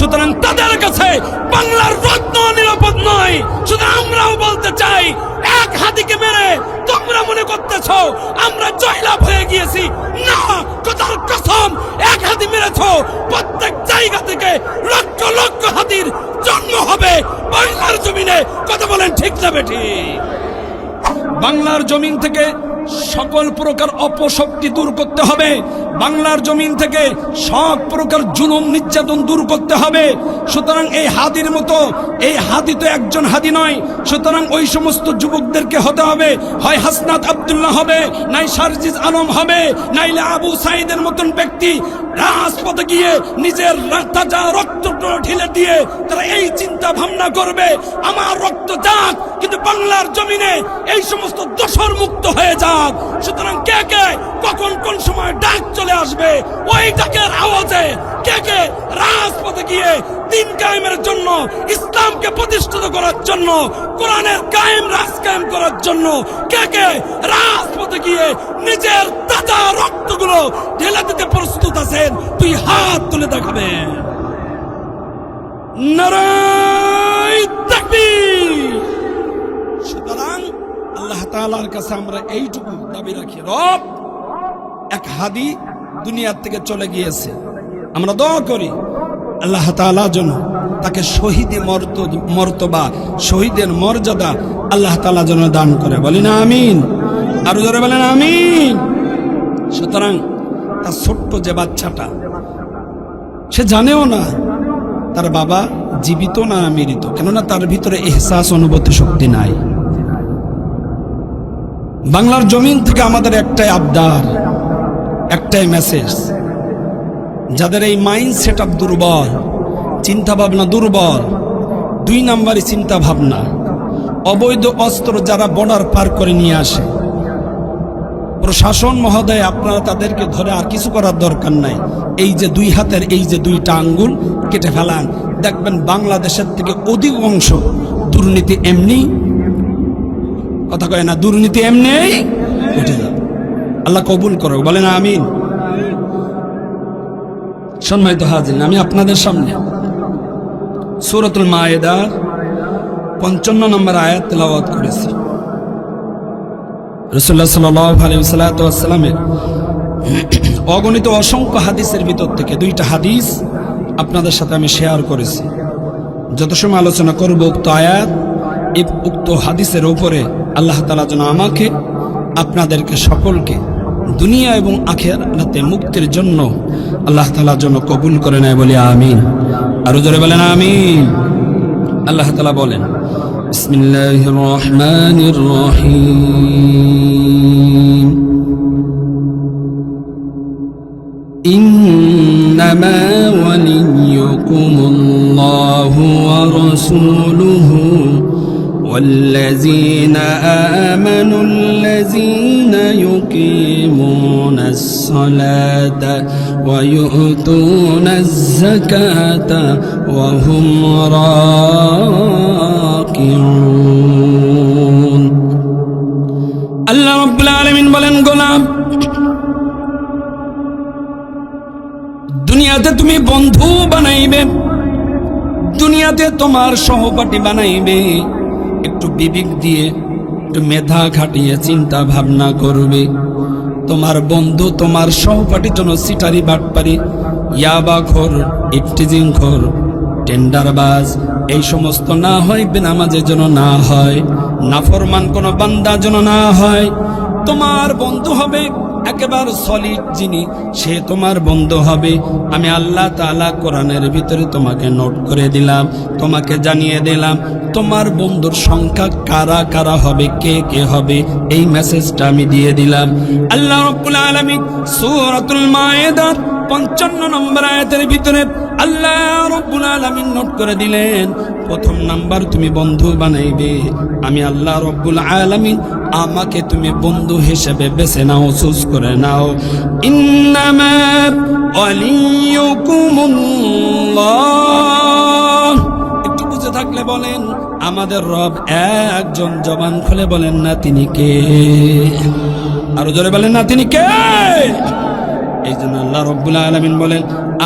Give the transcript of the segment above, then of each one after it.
সুতরাং তাদের কাছে বাংলার রত্ন নিরাপদ নয়। শুধু আমরাও বলতে চাই, এক হাতিকে মেরে তোমরা মনে করতেছ আমরা জয়লাভ হয়ে গিয়েছি। না, খোদার কসম, এক হাতি মেরেছ, প্রত্যেক জায়গা থেকে লক্ষ লক্ষ হাতির জন্ম হবে বাংলার জমিনে। কথা বলেন ঠিক না বেঠিক? বাংলার জমিন থেকে সকল প্রকার অপশক্তি দূর করতে হবে। বাংলার জমিন থেকে সব প্রকার জুলুম নির্যাতন দূর করতে হবে। সুতরাং এই হাদির মতো, এই হাদি তো একজন হাদি নয়, সুতরাং ওই সমস্ত যুবকদেরকে হতে হবে, হয় হাসনাত আব্দুল্লাহ হবে, নাই শারজিজ আলম হবে, নাইলে আবু সাইদের মতন ব্যক্তি রাজপথে গিয়ে নিজের তাজা রক্ত ঢেলে দিয়ে তারা এই চিন্তা ভাবনা করবে আমার রক্ত যাক, কিন্তু বাংলার জমিনে এই সমস্ত দোষর মুক্ত হয়ে যাক। সুতরাং কে কে কখন কোন সময় ডাক চলে আসবে, ওই ডাকের আওয়াজে কে কে রাজপথে গিয়ে দিন কায়েমের জন্য, ইসলামকে প্রতিষ্ঠিত করার জন্য, কোরআনের কায়েম রাজ কায়েম করার জন্য কে কে রাজপথে গিয়ে নিজের তাজা রক্তগুলো ঢেলে দিতে প্রস্তুত আছেন, তুই হাত তুলে দেখাবেন। নারায়ে তাকবীর। সুতরাং আল্লাহ তাআলার কাছে আমরা এইটুকু দাবি রাখি, রব এক হাদি দুনিয়ার থেকে চলে গিয়েছে, আমরা দোয়া করি আল্লাহ তাআলা যেন তাকে শহীদের মর্তবা, শহীদের মর্যাদা আল্লাহ তাআলা যেন দান করে। বলি না আমিন? আরো জোরে বলেন আমিন। সুতরাং তার ছোট্ট যে বাচ্চাটা, সে জানেও না তার বাবা জীবিত না মৃত, কেননা তার ভিতরে এহসাস, অনুভূতি শক্তি নাই। বাংলার জমিন থেকে আমাদের একটাই আবদার, একটাই মেসেজ, যাদের এই মাইন্ড সেট আপ দুর্বল, চিন্তা ভাবনা দুর্বল, 2 নাম্বারই চিন্তা ভাবনা, অবৈধ অস্ত্র যারা বর্ডার পার করে নিয়ে আসে, প্রশাসন মহোদয় আপনারা তাদেরকে ধরে আর কিছু করার দরকার নাই, এই যে 2 হাতের এই যে 2টা আঙ্গুল কেটে ফেলান, দেখবেন বাংলাদেশের থেকে অধিকাংশ দুর্নীতি এমনি, কথা কয় না, দুর্নীতি এমনি উঠে যাবে। আল্লাহ কবুল করো, বলেন আমিন। সম্মানিত হাজিরিন, আমি আপনাদের সামনে সূরাতুল মায়েদার 55 নম্বর আয়াত তেলাওয়াত করেছি। রাসূলুল্লাহ সাল্লাল্লাহু আলাইহি ওয়াসাল্লামের অগণিত অসংখ্য হাদিসের ভিতর থেকে 2টা হাদিস আপনাদের সাথে আমি শেয়ার করেছি। যত সময় আলোচনা করব উক্ত আয়াত, উক্ত হাদিসের উপরে আল্লাহ তাআলা যেন আমাকে, আপনাদেরকে সকলকে দুনিয়া এবং আখিরাতে মুক্তির জন্য আল্লাহ তাআলা যেন কবুল করে নেয়, বলি আমিন। আরো জোরে বলেন আমিন। আল্লাহ তাআলা বলেন, বিসমিল্লাহির রহমানির রহিম, ইন্নামা ওয়ালিয়্যুকুমুল্লাহু ওয়া রাসূলুহু والذين آمنوا الذين يقيمون الصلاة ويؤتون الزكاة وهم راكعون। আল্লাহ রাব্বুল আলামিন বলেন, গোলাম, দুনিয়াতে তুমি বন্ধু বানাইবে, দুনিয়াতে তোমার সহপাঠী বানাইবে, একটু বিবেক দিয়ে, একটু মেধা খাটিয়ে চিন্তা ভাবনা করবে। তোমার বন্ধু, তোমার সহপাঠী যেন সিটারি বাটপারি, ইয়াবাখোর, ইফটিজিংখোর, টেন্ডারবাজ এই সমস্ত না হয়, বেনামাজের জন্য না হয়, নাফরমান কোনো বান্দা যেন না হয়। তোমার বন্ধু হবে একেবারে সলিড যিনি, সে তোমার বন্ধু হবে। আমি আল্লাহ তাআলা কোরআনের ভিতরে তোমাকে নোট করে দিলাম, তোমাকে জানিয়ে দিলাম তোমার বন্ধুর সংখ্যা কারা কারা হবে, কে কে হবে, এই মেসেজটা আমি দিয়ে দিলাম। আল্লাহ রাব্বুল আলামিন সূরাতুল মায়েদার 55 নম্বর আয়াতের ভিতরে আল্লাহ রাব্বুল আলামিন নোট করে দিলেন, প্রথম নাম্বার তুমি বন্ধু বানাইবে, আমি আল্লাহ রাব্বুল আলামিন আমাকে তুমি বন্ধু হিসেবে বেছে নাও, চুজ করে নাও। ইন্নামা ওয়ালিয়্যুকুমুল্লাহ, একটু বুঝে থাকলে বলেন আমাদের রব একজন, জবান খুলে বলেন না তিনি কে, আরো জোরে বলেন না তিনি কে। এই জন্য আল্লাহ রাব্বুল আলামিন বলেন,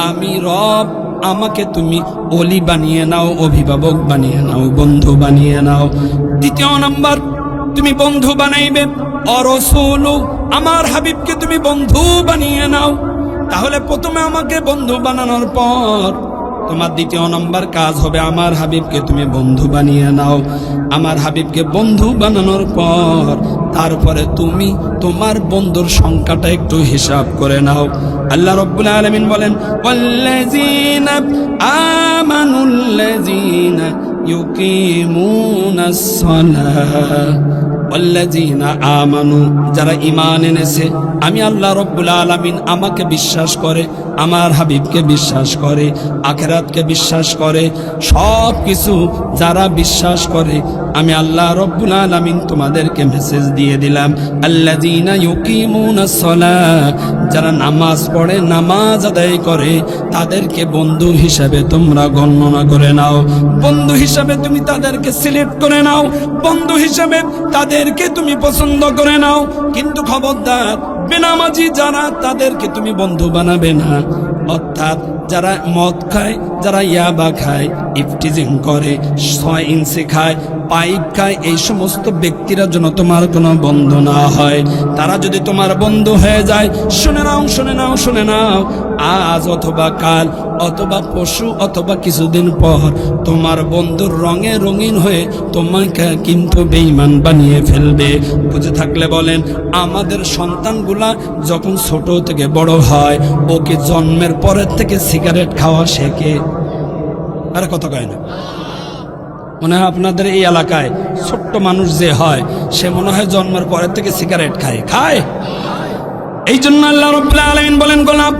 আমি রব আমাকে তুমি ওলি বানিয়ে নাও, অভিভাবক বানিয়ে নাও, বন্ধু বানিয়ে নাও। দ্বিতীয় নাম্বার, তুমি বন্ধু বানাইবে অরসুল, আমার হাবিবকে তুমি বন্ধু বানিয়ে নাও। তাহলে প্রথমে আমাকে বন্ধু বানানোর পর তোমার দ্বিতীয় নম্বর কাজ হবে আমার হাবিবকে তুমি বন্ধু বানিয়ে নাও। আমার হাবিবকে বন্ধু বানানোর পর তারপরে তুমি তোমার বন্ধুর সংখ্যাটা একটু হিসাব করে নাও। আল্লাহ রাব্বুল আলামিন বলেন, ওয়াল্লাযীনা আমানুল্লাযীনা ইউকিমুনাস সালাহ, ওয়াল্লাযীনা আমানু, যারা ঈমান এনেছে, আমি আল্লাহ রাব্বুল আলামিন আমাকে বিশ্বাস করে, আমার হাবিবকে বিশ্বাস করে, আখিরাতকে বিশ্বাস করে, সব কিছু যারা বিশ্বাস করে, আমি আল্লাহ রাব্বুল আলামিন তোমাদেরকে মেসেজ দিয়ে দিলাম, আল্লাযীনা ইউকিমুনাস সালাহ, যারা নামাজ পড়ে, নামাজ আদায় করে, তাদেরকে বন্ধু হিসাবে তোমরা গণনা করে নাও। বন্ধু হিসাবে তুমি তাদেরকে সিলেক্ট করে নাও, বন্ধু হিসাবে তাদেরকে তুমি পছন্দ করে নাও। কিন্তু খবরদার, বেনামাজি যারা, তাদেরকে তুমি বন্ধু বানাবে না। অর্থাৎ যারা মদ খায়, যারা ইয়াবা খায়, ইফটিজিং করে, 6 ইঞ্চি খায়, পাইপ খায়, এই সমস্ত ব্যক্তিরা যেন তোমার কোনো বন্ধু না হয়। তারা যদি তোমার বন্ধু হয়ে যায়, শুনে নাও, শুনে নাও, শুনে নাও, আজ অথবা কাল অথবা পরশু অথবা কিছুদিন পর তোমার বন্ধুর রঙে রঙিন হয়ে তোমাকে কিন্তু বেঈমান বানিয়ে ফেলবে। বুঝে থাকলে বলেন, আমাদের সন্তানগুলা যখন ছোট থেকে বড় হয়, ওকে জন্মের পরের থেকে সিগারেট খাওয়া শেখে। আরে কথা কয় না? মনে হয় আপনাদের এই এলাকায় ছোট্ট মানুষ যে হয়, সে মনে হয় জন্মের পরের থেকে সিগারেট খায়। এই জন্য আল্লাহ রাব্বুল আলামিন বলেন, গোলাপ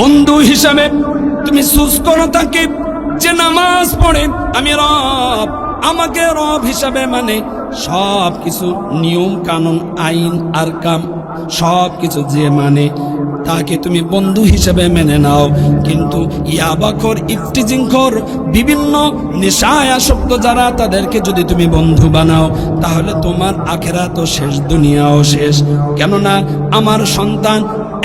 বন্ধু হিসাবে তুমি চুজ করো তাকে যে নামাজ পড়ে, আমি রব, আমাকে রব হিসাবে মানে সব কিছু নিয়ম কানুন আইন আর কাম সব কিছু যে মানে, তাকে তুমি বন্ধু হিসেবে মেনে নাও। কিন্তু ইয়াবাখোর, ইফটিজিংখোর, বিভিন্ন নেশায় আসক্ত যারা, তাদেরকে যদি তুমি বন্ধু বানাও, তাহলে তোমার আখিরাতও শেষ, দুনিয়াও শেষ। কেননা আমার সন্তান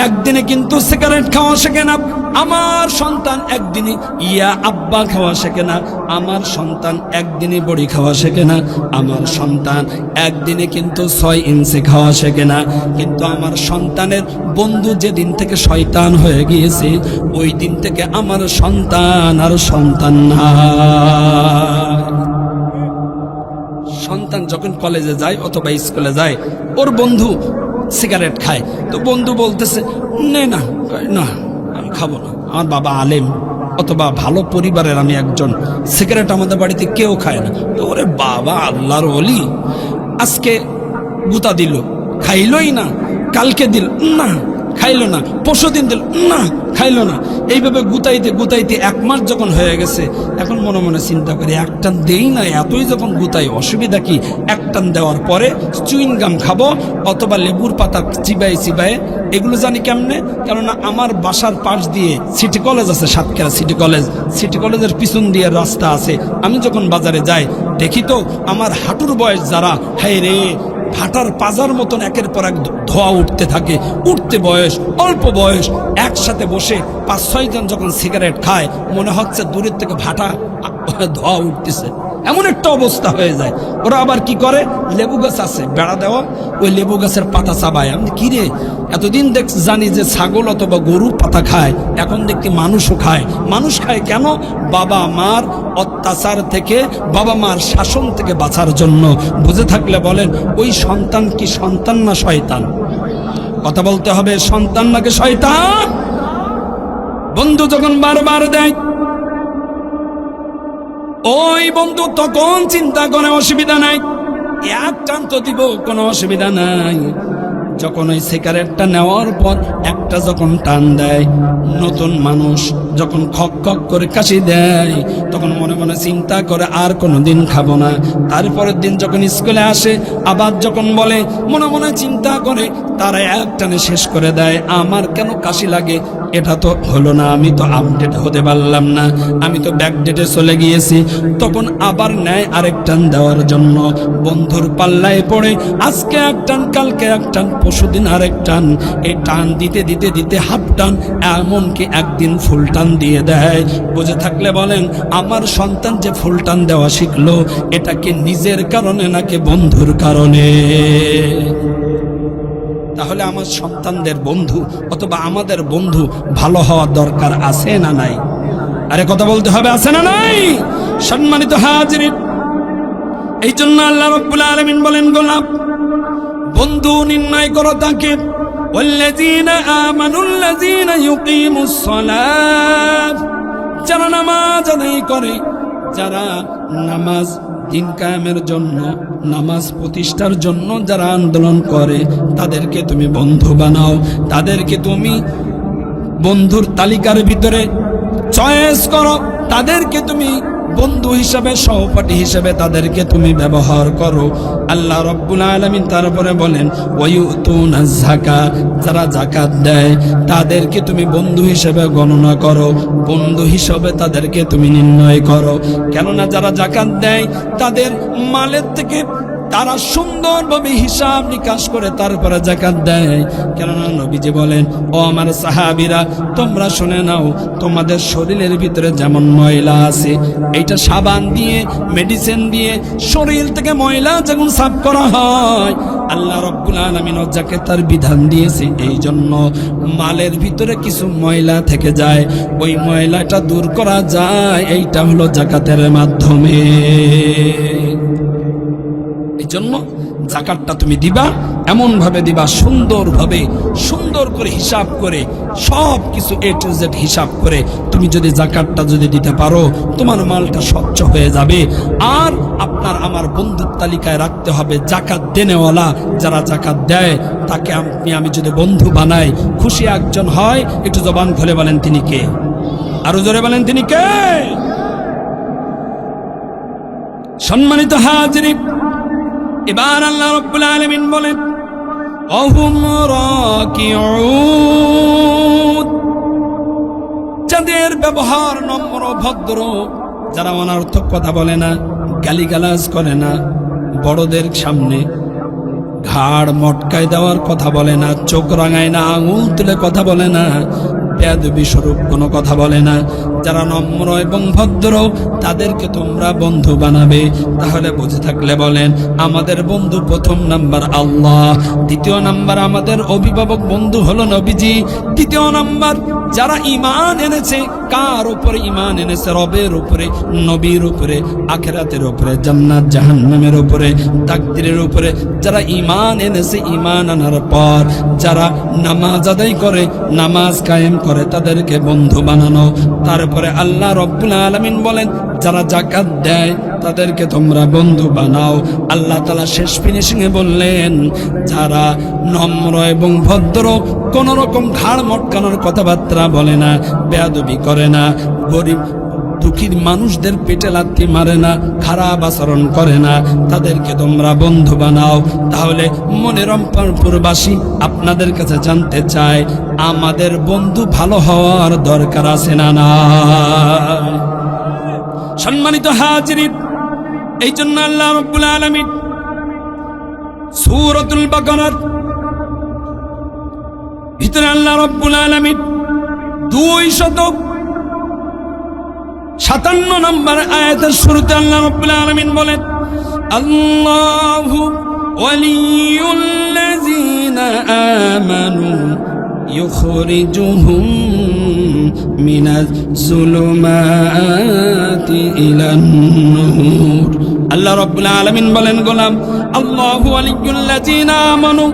একদিনে কিন্তু সিগারেট খাওয়া শেখে না, আমার সন্তান একদিনে ইয়া আব্বা খাওয়া শেখে না, আমার সন্তান একদিনে বড়ি খাওয়া শেখে না, আমার সন্তান একদিনে কিন্তু 6 ইঞ্চি খাওয়া শেখে না। কিন্তু আমার সন্তানের বন্ধু যেদিন থেকে শয়তান হয়ে গিয়েছে, ওই দিন থেকে আমার সন্তান আর সন্তান না। সন্তান যখন কলেজে যায় অথবা স্কুলে যায়, ওর বন্ধু সিগারেট খায়, তো বন্ধু বলতেছে না না আমি খাবো না, আমার বাবা আলেম অথবা ভালো পরিবারের আমি একজন, সিগারেট আমাদের বাড়িতে কেউ খায় না। তো ওরে বাবা আল্লাহর ওলি, আজকে গুতা দিল, খাইলই না, কালকে দিল না, খাইলো না, পরশুদিন দিল না, খাইলো না। এইভাবে গুতাইতে গুতাইতে 1 মাস যখন হয়ে গেছে, এখন মনে মনে চিন্তা করি, একটান দেই না, এতই যখন গুতাই, অসুবিধা কি? একটান দেওয়ার পরে চুইং গাম খাবো অথবা লেবুর পাতা চিবাই চিবাই, এগুলো জানি কেমনে? কেননা আমার বাসার পাশ দিয়ে সিটি কলেজ আছে, সাতক্ষীরা সিটি কলেজ, সিটি কলেজের পিছন দিয়ে রাস্তা আছে। আমি যখন বাজারে যাই, দেখি তো আমার হাঁটুর বয়স যারা, হায় রে, ভাটার পাজার মতন একের পর এক ধোয়া উঠতে থাকে, উঠতে বয়স, অল্প বয়স, একসাথে বসে 5-6 জন যখন সিগারেট খায়, মনে হচ্ছে দূরের থেকে ভাটা ধোয়া উঠতেছে, এমন একটা অবস্থা হয়ে যায়। ওরা আবার কি করে, লেবু গাছ আছে বেড়া দেওয়া, ওই লেবু গাছের পাতা চাবায়। আমি কি রে, এতদিন জানি যে ছাগল অথবা গরুর পাতা খায়, এখন দেখি মানুষও খায়। মানুষ খায় কেন? বাবা মার অত্যাচার থেকে, বাবা মার শাসন থেকে বাঁচার জন্য। বুঝে থাকলে বলেন, ওই সন্তান কি সন্তান না শয়তান? কথা বলতে হবে, সন্তান নাকি শয়তান? বন্ধু যখন বারবার দেয়, ওই বন্ধু তখন চিন্তা করে অসুবিধা নাই, এক টান তো দিব, কোনো অসুবিধা নাই। যখন ওই সিগারেটটা নেওয়ার পর একটা যখন টান দেয়, নতুন মানুষ যখন খক খক করে কাশি দেয়, তখন মনে মনে চিন্তা করে আর কোনোদিন খাবো না। তারপরের দিন যখন স্কুলে আসে, আবার যখন বলে, মনে মনে চিন্তা করে, তারা এক টানে শেষ করে দেয়, আমার কেন কাশি লাগে? এটা তো হলো না, আমি তো আপডেট হতে পারলাম না, আমি তো ব্যাকডেটে চলে গিয়েছি। তখন আবার নেয় আরেক টান দেওয়ার জন্য, বন্ধুর পাল্লায় পড়ে আজকে এক টান, কালকে এক টান, পরশুদিন আরেক টান। এই টান দিতে দিতে দিতে হাফ টান, এমনকি একদিন ফুল টান দিয়ে দেয়। বুঝে থাকলে বলেন, আমার সন্তান যে ফুল টান দেওয়া শিখলো, এটা কি নিজের কারণে নাকি বন্ধুর কারণে? তাহলে আমার সন্তানদের বন্ধু অথবা আমাদের বন্ধু ভালো হওয়ার দরকার আছে না নাই? আরে কথা বলতে হবে, আছে না নাই? সম্মানিত হাজিরিন, এই জন্য আল্লাহ রাব্বুল আলামিন বলেন, গোলাপ বন্ধু নির্ণয় করো তাকে, ওয়াল্লাযীনা আমানুল্লাযীনা ইউকিমুস সালাত, যারা নামাজ আদায় করে, যারা নামাজ দিন কায়েমের জন্য, নামাজ প্রতিষ্ঠার জন্য যারা আন্দোলন করে, তাদেরকে তুমি বন্ধু বানাও, তাদেরকে তুমি বন্ধুর তালিকার ভিতরে চয়েস করো, তাদেরকে তুমি বন্ধু হিসাবে, সহপাঠী হিসাবে তাদেরকে তুমি ব্যবহার করো। আল্লাহ রাব্বুল আলামিন তারপরে বলেন, ওয়ায়ুতুনাজ যাকাত, যারা যাকাত দেয় তাদেরকে তুমি বন্ধু হিসাবে গণনা করো, বন্ধু হিসাবে তাদেরকে তুমি নির্ণয় করো। কেননা যারা যাকাত দেয় তাদের মালের থেকে তারা সুন্দরভাবে হিসাব নিকাশ করে তারপরে যাকাত দেয়। কেননা নবীজি বলেন, ও আমার সাহাবীরা, তোমরা শুনে নাও, তোমাদের শরীরের ভিতরে যেমন ময়লা আছে, এইটা সাবান দিয়ে, মেডিসিন দিয়ে শরীর থেকে ময়লা যখন সাফ করা হয়, আল্লাহ রাব্বুল আলামিন যাকাতের বিধান দিয়েছে এই জন্য মালের ভিতরে কিছু ময়লা থেকে যায়, ওই ময়লাটা দূর করা যায়, এইটা হলো যাকাতের মাধ্যমে। এই জন্য যাকাতটা তুমি দিবা, এমন ভাবে দিবা, সুন্দরভাবে, সুন্দর করে হিসাব করে, সব কিছু A to Z হিসাব করে তুমি যদি যাকাতটা যদি দিতে পারো, তোমার মালটা স্বচ্ছ হয়ে যাবে। আর আপনার আমার বন্ধুর তালিকায় রাখতে হবে যাকাত দেনেওয়ালা, যারা যাকাত দেয় তাকে আমি যদি বন্ধু বানাই, খুশি একজন হয়, একটু জবান খুলে বলেন তিনি কে? আরো জোরে বলেন তিনি কে? সম্মানিত হাজিরিন, এবার আল্লাহ রাব্বুল আলামিন বলেন, অহুম রাকিউন, যাদের ব্যবহার নম্র ভদ্র, যারা অনর্থক কথা বলে না, গালিগালাজ করে না, বড়দের সামনে ঘাড় মটকায় দেওয়ার কথা বলে না, চোখ রাঙায় না, আঙুল তুলে কথা বলে না, বেয়াদবি স্বরূপ কোনো কথা বলে না, যারা নম্র এবং ভদ্র, তাদেরকে তোমরা বন্ধু বানাবে। তাহলে বুঝে থাকলে বলেন, আমাদের বন্ধু প্রথম নাম্বার আল্লাহ, দ্বিতীয় নাম্বার আমাদের অভিভাবক বন্ধু হলো নবীজি, তৃতীয় নাম্বার যারা ঈমান এনেছে, কার উপরে ঈমান এনেছে? রবের উপরে, নবীর উপরে, আখিরাতের উপরে, জান্নাত জাহান্নামের উপরে, তাকদীরের উপরে যারা ঈমান এনেছে, ঈমান আনার পর যারা নামাজ আদায় করে, নামাজ কায়েম করে, তাদেরকে বন্ধু বানানো। তারপরে আল্লাহ রাব্বুল আলামিন বলেন, যারা যাকাত দেয় তাদেরকে তোমরা বন্ধু বানাও। আল্লাহ তাআলা শেষ ফিনিশিং এ বললেন, যারা নম্র এবং ভদ্র, কোন রকম ঘাড় মটকানোর কথাবার্তা বলে না, বেয়াদবি করে না, গরিব দুঃখী মানুষদের পেটে লাথি মারে না, খারাপ আচরণ করে না, তাদেরকে তোমরা বন্ধু বানাও। তাহলে মনে রংপুরবাসী আপনাদের কাছে জানতে চাই, আমাদের বন্ধু ভালো হওয়ার দরকার আছে না না? সম্মানিত হাজিরিন, এই জন্য আল্লাহ রাব্বুল আলামিন সূরাতুল বাকারার ভিতরে আল্লাহ রাব্বুল আলামিন 257 নম্বর আয়াতের শুরুতে আল্লাহ রাব্বুল আলামিন বলেন, আল্লাহু ওয়ালিয়ুল্লাযীনা আমানু ইখরিজুহুম মিনাজ যুলুমাতি ইলান নূর। আল্লাহ রাব্বুল আলামিন বলেন, গোলাম, আল্লাহু ওয়ালিয়ুল্লাযীনা আমানু,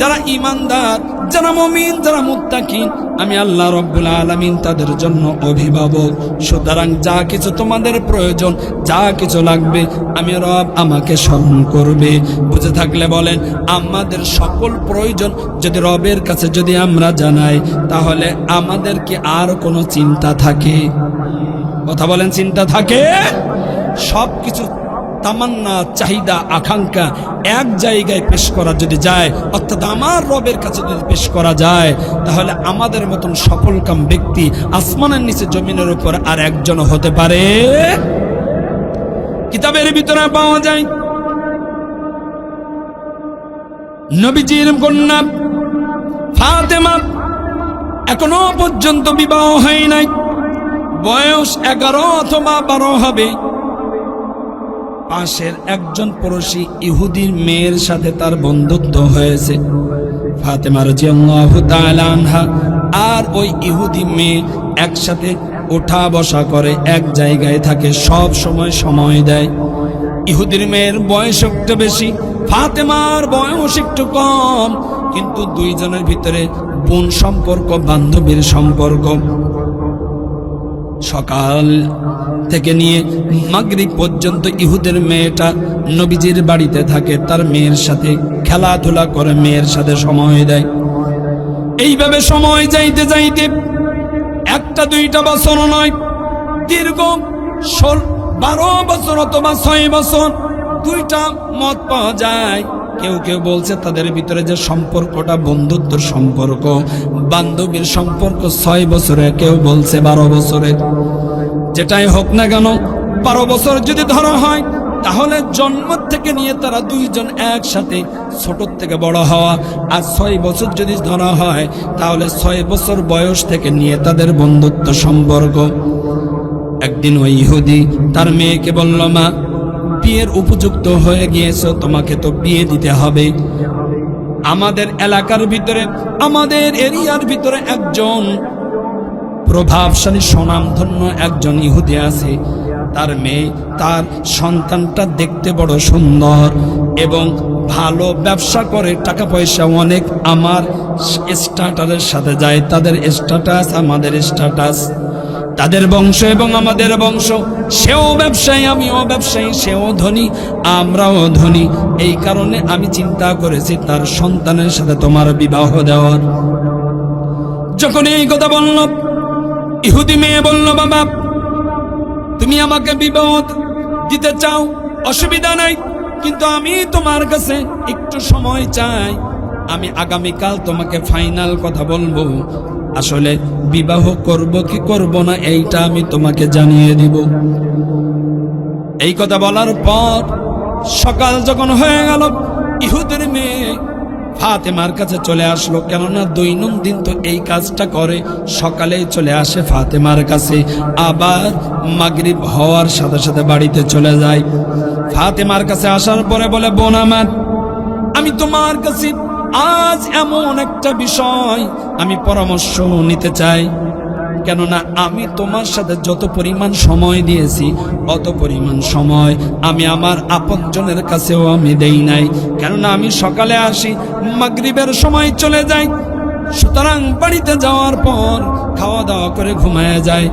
যারা ঈমানদার, যারা মুমিন, যারা মুত্তাকিন, আমি আল্লাহ রাব্বুল আলামিন তাদের জন্য অভিভাবক। সুতরাং যা কিছু তোমাদের প্রয়োজন, যা কিছু লাগবে, আমি রব আমাকে স্মরণ করবে। বুঝে থাকলে বলেন, আমাদের সকল প্রয়োজন যদি রবের কাছে যদি আমরা জানাই, তাহলে আমাদের কি আর কোনো চিন্তা থাকে? কথা বলেন, চিন্তা থাকে? সব কিছু তামান্না, চাহিদা, আকাঙ্ক্ষা এক জায়গায় পেশ করা যদি যায়, অর্থাৎ আমার রবের কাছে যদি পেশ করা যায়, তাহলে আমাদের মতন সফলকাম ব্যক্তি আসমানের নিচে জমিনের উপর আর একজন হতে পারে। কিতাবের ভিতরে পাওয়া যায় নবীজির কন্যা ফাতেমা এখনো পর্যন্ত বিবাহ হয় নাই, বয়স 11 অথবা 12 হবে। পাশের একজন পড়োশী ইহুদির মেয়ের সাথে তার বন্ধুত্ব হয়েছে। ফাতেমা রাদিয়াল্লাহু তাআলা আনহা আর ওই ইহুদি মেয়ে একসাথে ওঠা বসা করে, এক জায়গায় থাকে, সব সময় দেয়। ইহুদির মেয়ের বয়স একটু বেশি, ফাতেমার বয়স একটু কম, কিন্তু দুইজনের ভিতরে বোন সম্পর্ক, বান্ধবীর সম্পর্ক। সকাল থেকে নিয়ে মাগরিব পর্যন্ত ইহুদের মেয়েটা নবীজির বাড়িতে থাকে, তার মেয়ের সাথে খেলাধুলা করে, মেয়ের সাথে সময় দেয়। এইভাবে সময় যাইতে যাইতে একটা দুইটা বছর নয়, দীর্ঘ 12 বছর অথবা 6 বছর, দুইটা মত পাওয়া যায়। কেউ কেউ বলছে তাদের ভিতরে যে সম্পর্কটা বন্ধুত্বের সম্পর্ক, বান্ধবীর সম্পর্ক 6 বছরে, কেউ বলছে 12 বছরে। যেটাই হোক না কেন, 12 বছর যদি ধরা হয়, তাহলে জন্ম থেকে নিয়ে তারা দুইজন একসাথে ছোট থেকে বড় হওয়া। আর 6 বছর যদি ধরা হয়, তাহলে 6 বছর বয়স থেকে নিয়ে তাদের বন্ধুত্ব সম্পর্ক। একদিন ওই ইহুদি তার মেয়েকে বলল, মা, বিয়ের উপযুক্ত হয়ে গিয়েছো, তোমাকে তো বিয়ে দিতে হবে। আমাদের এলাকার ভিতরে, আমাদের এরিয়ার ভিতরে একজন প্রভাবশালী স্বনামধন্য একজন ইহুদি আছে। তার মেয়ে, তার সন্তানটা দেখতে বড় সুন্দর এবং ভালো, ব্যবসা করে, টাকা পয়সা অনেক। আমার স্ট্যাটাসের সাথে যায়, তাদের স্ট্যাটাস আমাদের স্ট্যাটাস, তাদের বংশ এবং আমাদের বংশ। সেও ব্যবসায়ী, আমিও ব্যবসায়ী, সেও ধনী, আমরাও ধনী। এই কারণে আমি চিন্তা করেছি তার সন্তানের সাথে তোমার বিবাহ দেওয়ার। যখন এই কথা বলল, ইহুদি মেয়ে বলল, বাবা, তুমি আমাকে বিবাহ দিতে চাও, অসুবিধা নাই, কিন্তু আমি তোমার কাছে একটু সময় চাই। আমি আগামীকাল তোমাকে ফাইনাল কথা বলবো। আসলে বিবাহ করব কি করব না, এইটা আমি তোমাকে জানিয়ে দিব। এই কথা বলার পর সকাল যখন হয়ে গেল, ইহুদের মেয়ে ফাতেমার কাছে চলে আসলো। কেননা দৈনন্দিন তো এই কাজটা করে, সকালেই চলে আসে ফাতেমার কাছে, আবার মাগরিব হওয়ার সাথে সাথে বাড়িতে চলে যায়। ফাতেমার কাছে আসার পরে বলে, বোন আমার, আমি তোমার কাছে আজ এমন একটা বিষয় আমি পরামর্শ নিতে চাই। কেননা আমি তোমার সাথে যত পরিমাণ সময় দিয়েছি, অত পরিমাণ সময় আমি আমার আপনজনের কাছেও আমি দেই নাই। কেননা আমি সকালে আসি, মাগরিবের সময় চলে যাই, সুতরাং বাড়িতে যাওয়ার পর খাওয়া দাওয়া করে ঘুমায় যায়।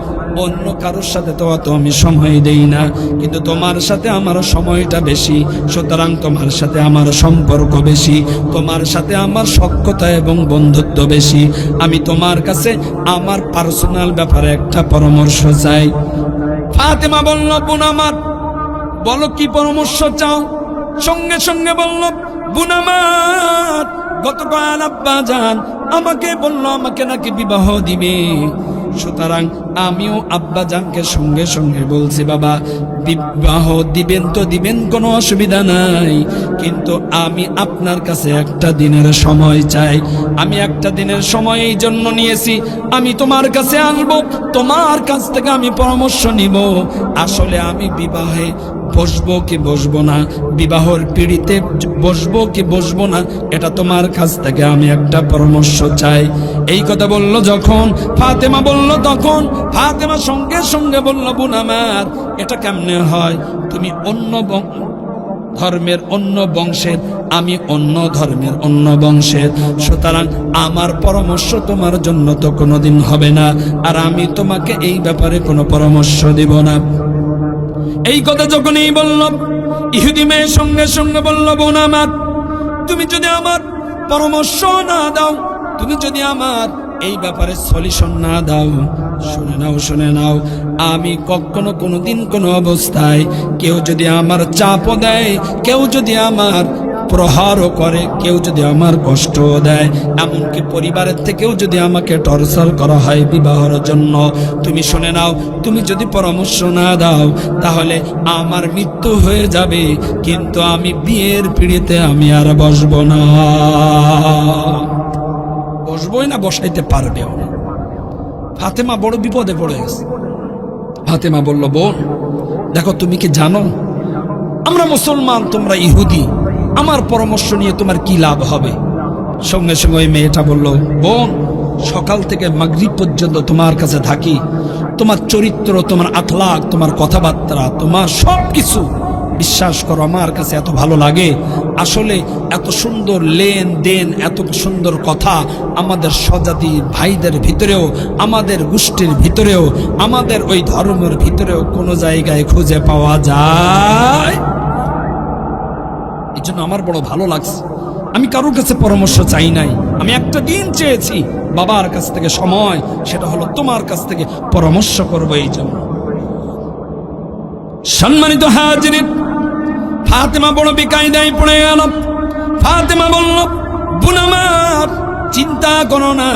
অন্য কারোর সাথে তো অত আমি সময় দেই না, কিন্তু তোমার সাথে আমার সময়টা বেশি, সুতরাং তোমার সাথে আমার সম্পর্ক বেশি, তোমার সাথে আমার সখ্যতা এবং বন্ধুত্ব বেশি। আমি তোমার কাছে আমার পার্সোনাল ব্যাপারে একটা পরামর্শ চাই। ফাতেমা বলল, বোন আমার, বলো কি পরামর্শ চাও? সঙ্গে সঙ্গে বলল, বোন আমার, গতকাল আব্বা জান আমাকে বলল আমাকে নাকি বিবাহ দিবে। সুতরাং আমিও আব্বা জানকে সঙ্গে সঙ্গে বলছি, বাবা, বিবাহ দিবেন তো দিবেন, কোনো অসুবিধা নাই, কিন্তু আমি আপনার কাছে একটা দিনের সময় চাই। আমি একটা দিনের সময় এই জন্য নিয়েছি, আমি তোমার কাছে আসবো, তোমার কাছ থেকে আমি পরামর্শ নিব। আসলে আমি বিবাহে বসবো কি বসবো না, বিবাহের পিড়িতে বসবো কি বসবো না, এটা তোমার কাছ থেকে আমি একটা পরামর্শ চাই। এই কথা বলল যখন ফাতেমা বলল, তখন ফাতেমা সঙ্গে সঙ্গে বলল, বোন আমার, এটা কেমনে হয়? তুমি অন্য ধর্মের অন্য বংশের, আমি অন্য ধর্মের অন্য বংশের, সুতরাং আমার পরামর্শ তোমার জন্য তো কোনোদিন হবে না, আর আমি তোমাকে এই ব্যাপারে কোনো পরামর্শ দিব না। এই কথা যখন এই বলল, ইহুদি মেয়ে সঙ্গে সঙ্গে বলল, বোন আমার, তুমি যদি আমার পরামর্শ না দাও, তুমি যদি আমার এই ব্যাপারে সলিউশন না দাও, শুনে নাও, শুনে নাও, আমি কখনো কোনোদিন কোনো অবস্থায় কেউ যদি আমার চাপও দেয়, কেউ যদি আমার প্রহারও করে, কেউ যদি আমার কষ্ট দেয়, এমনকি পরিবারের থেকেও যদি আমাকে টর্চার করা হয় বিবাহের জন্য, তুমি শুনে নাও, তুমি যদি পরামর্শ না দাও তাহলে আমার মৃত্যু হয়ে যাবে, কিন্তু আমি বিয়ের পিঁড়িতে আমি আর বসবো না। বসবোই না, বসাইতে পারবেও না। ফাতেমা বড় বিপদে পড়ে গেছে। ফাতেমা বলল, বোন দেখো, তুমি কি জানো আমরা মুসলমান, তোমরা ইহুদি, আমার পরামর্শ নিয়ে তোমার কি লাভ হবে? সঙ্গে সঙ্গে ওই মেয়েটা বলল, বোন সকাল থেকে মাগরিব পর্যন্ত তোমার কাছে থাকি, তোমার চরিত্র, তোমার আখলাক, তোমার কথাবার্তা, তোমার সবকিছু বিশ্বাস করো আমার কাছে এত ভালো লাগে। আসলে এত সুন্দর লেনদেন, এত সুন্দর কথা আমাদের স্বজাতি ভাইদের ভিতরেও, আমাদের গোষ্ঠীর ভিতরেও, আমাদের ওই ধর্মের ভিতরেও কোনো জায়গায় খুঁজে পাওয়া যায়। এই জন্য আমার বড় ভালো লাগছে। আমি কারোর কাছে পরামর্শ চাই নাই, আমি একটা দিন চেয়েছি বাবার কাছ থেকে সময়, সেটা হলো তোমার কাছ থেকে পরামর্শ করবো। এই জন্য সম্মানিত হাজিরিন, ফাতেমা বড় বেকায়দায় পড়ে গেল। ফাতেমা বলল, বোন আমার চিন্তা করো না,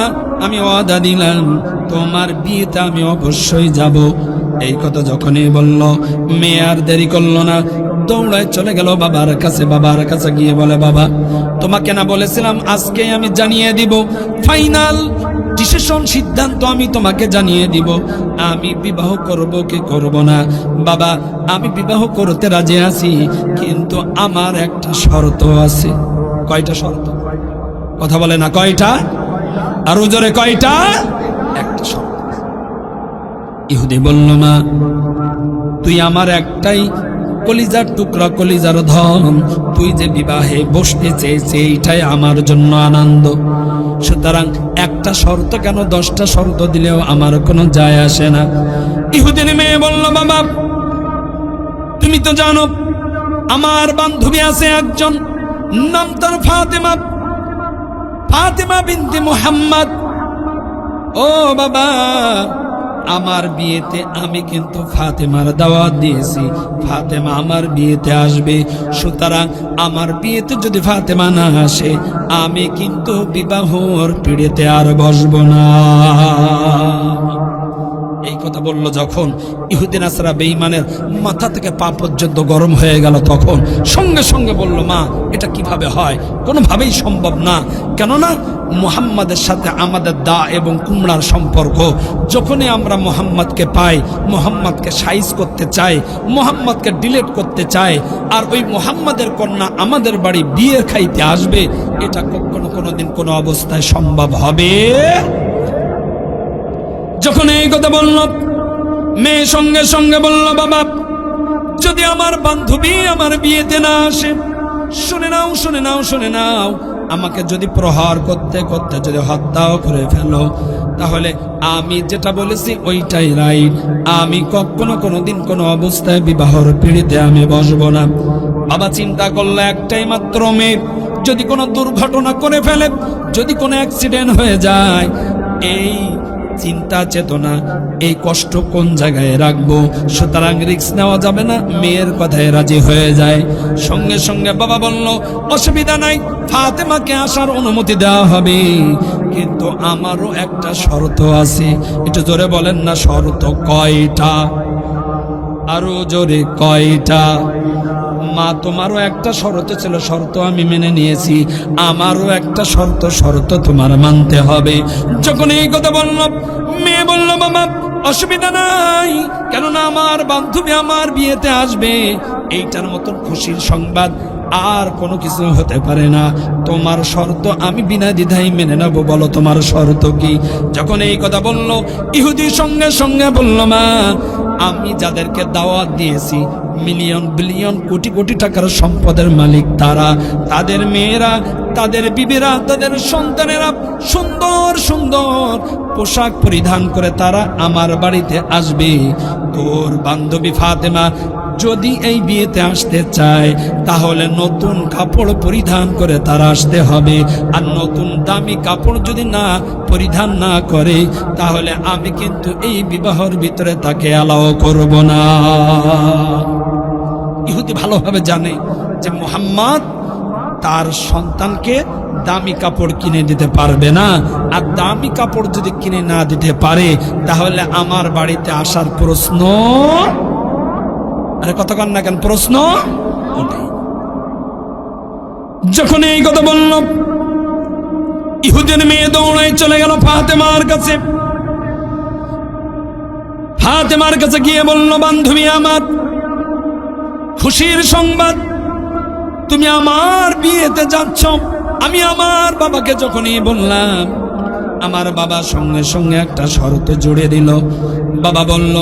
আমি ওয়াদা দিলাম তোমার বিয়েতে আমি অবশ্যই যাব। এই কথা যখনই বলল, মেয়ে আর দেরি করলো না, দৌড়ায় চলে গেল বাবার কাছে। বাবার কাছে গিয়ে বলে, বাবা তোমাকে না বলেছিলাম আজকে আমি জানিয়ে দিব, ফাইনাল ডিসিশন, সিদ্ধান্ত আমি তোমাকে জানিয়ে দিব, আমি বিবাহ করব কি করব না। বাবা আমি বিবাহ করতে রাজি আছি, কিন্তু আমার একটা শর্ত আছে। কয়টা শর্ত? কথা বলে না, কয়টা? আরো জোরে, কয়টা? একটা শর্ত। ইহুদি বলল, মা তুই আমার একটাই কলিজার টুকরা, কলিজার ধন, তুই যে বিবাহে বসতে চেয়েছে এইটাই আমার জন্য আনন্দ, সুতরাং একটা শর্ত কেন 10টা শর্ত দিলেও আমার কোনো যায় আসে না। ইহুদির মেয়ে বলল, বাবা তুমি তো জানো আমার বান্ধবী আছে একজন, নাম তার ফাতেমা, ফাতেমা বিনতে মুহাম্মদ। ও বাবা আমার বিয়েতে আমি কিন্তু ফাতেমার দাওয়াত দিয়েছি, ফাতেমা আমার বিয়েতে আসবে, সুতরাং আমার বিয়েতে যদি ফাতেমা না আসে আমি কিন্তু বিবাহর পিঁড়িতে আর বসবো না। এই কথা বলল যখন, ইহুদি নাসারা বেঈমানের মাথা থেকে পা পর্যন্ত গরম হয়ে গেল। তখন সঙ্গে সঙ্গে বলল, মা এটা কিভাবে হয়? কোনোভাবেই সম্ভব না। কেননা মুহাম্মাদের সাথে আমাদের দা এবং কুমড়ার সম্পর্ক। যখনই আমরা মুহাম্মাদকে পাই, মুহাম্মাদকে সাইজ করতে চাই, মুহাম্মাদকে ডিলেট করতে চাই, আর ওই মুহাম্মাদের কন্যা আমাদের বাড়ি বিয়ে খাইতে আসবে, এটা কখনো কোনোদিন কোনো অবস্থায় সম্ভব হবে। যখন এই কথা বলল, মেয়ে সঙ্গে সঙ্গে বলল, বাবা যদি আমার বান্ধবী আমার বিয়েতে না আসে, শুনে নাও, শুনে নাও, শুনে নাও, আমাকে যদি প্রহার করতে করতে যদি হত্যাও করে ফেলো, তাহলে আমি যেটা বলেছি ওইটাই রাইট। আমি কখনো কোনোদিন কোনো অবস্থায় বিবাহর পিঁড়িতে আমি বসবো না। বাবা চিন্তা করলো, একটাই মাত্র মেয়ে, যদি কোনো দুর্ঘটনা করে ফেলে, যদি কোনো অ্যাক্সিডেন্ট হয়ে যায়, এই চিন্তা চেতনা, এই কষ্ট কোন জায়গায় রাখবো? সুতরাং রিস্ক নেওয়া যাবে না। মেয়ের কথায় রাজি হয়ে যায়। সঙ্গে সঙ্গে বাবা বলল, অসুবিধা নাই, ফাতেমাকে আসার অনুমতি দেওয়া হবে, কিন্তু আমারও একটা শর্ত আছে। একটু জোরে বলেন না, শর্ত কয়টা? আরো জোরে, কয়টা? মা তোমারও একটা শর্ত ছিল, শর্ত আমি মেনে নিয়েছি, আমারও একটা শর্ত তোমার মানতে হবে। যখন এই কথা বলল, মেয়ে বলল, বাবা অসুবিধা নাই, কেননা আমার বান্ধবী আমার বিয়েতে আসবে, এইটার মতন খুশির সংবাদ আর কোনো কিছু হতে পারে না। তোমার শর্ত আমি বিনা দ্বিধায় মেনে নেব, বলো তোমার শর্ত কি? যখন এই কথা বলল, ইহুদি সঙ্গে সঙ্গে বলল, মা আমি যাদেরকে দাওয়াত দিয়েছি, মিলিয়ন বিলিয়ন কোটি কোটি টাকার সম্পদের মালিক তারা, তাদের মেয়েরা, তাদের বিবিরা, তাদের সন্তানেরা সুন্দর সুন্দর পোশাক পরিধান করে তারা আমার বাড়িতে আসবে। তোর বান্ধবী ফাতেমা যদি এই বিয়েতে আসতে চায় তাহলে নতুন কাপড় পরিধান করে তারা আসতে হবে। আর নতুন দামি কাপড় যদি না পরিধান না করে তাহলে আমি কিন্তু এই বিবাহের ভিতরে তাকে অ্যালাউ করব না। ইহুদি ভালোভাবে জানে যে মুহাম্মদ তার সন্তানকে দামি কাপড় কিনে দিতে পারবে না, আর দামি কাপড় যদি কিনে না দিতে পারে তাহলে আমার বাড়িতে আসার প্রশ্ন, আরে কথা কন না কেন, প্রশ্ন ওঠে। যখন এই কথা বলল ইহুদির মেয়ে দৌড়ায় চলে গেল ফাতেমার কাছে। ফাতেমার কাছে গিয়ে বলল, বান্ধবী আমার, খুশির সংবাদ, তুমি আমার বিয়েতে যাচ্ছ। আমি আমার বাবাকে যখনই বললাম, আমার বাবা সঙ্গে সঙ্গে একটা শর্ত জুড়ে দিল। বাবা বলল,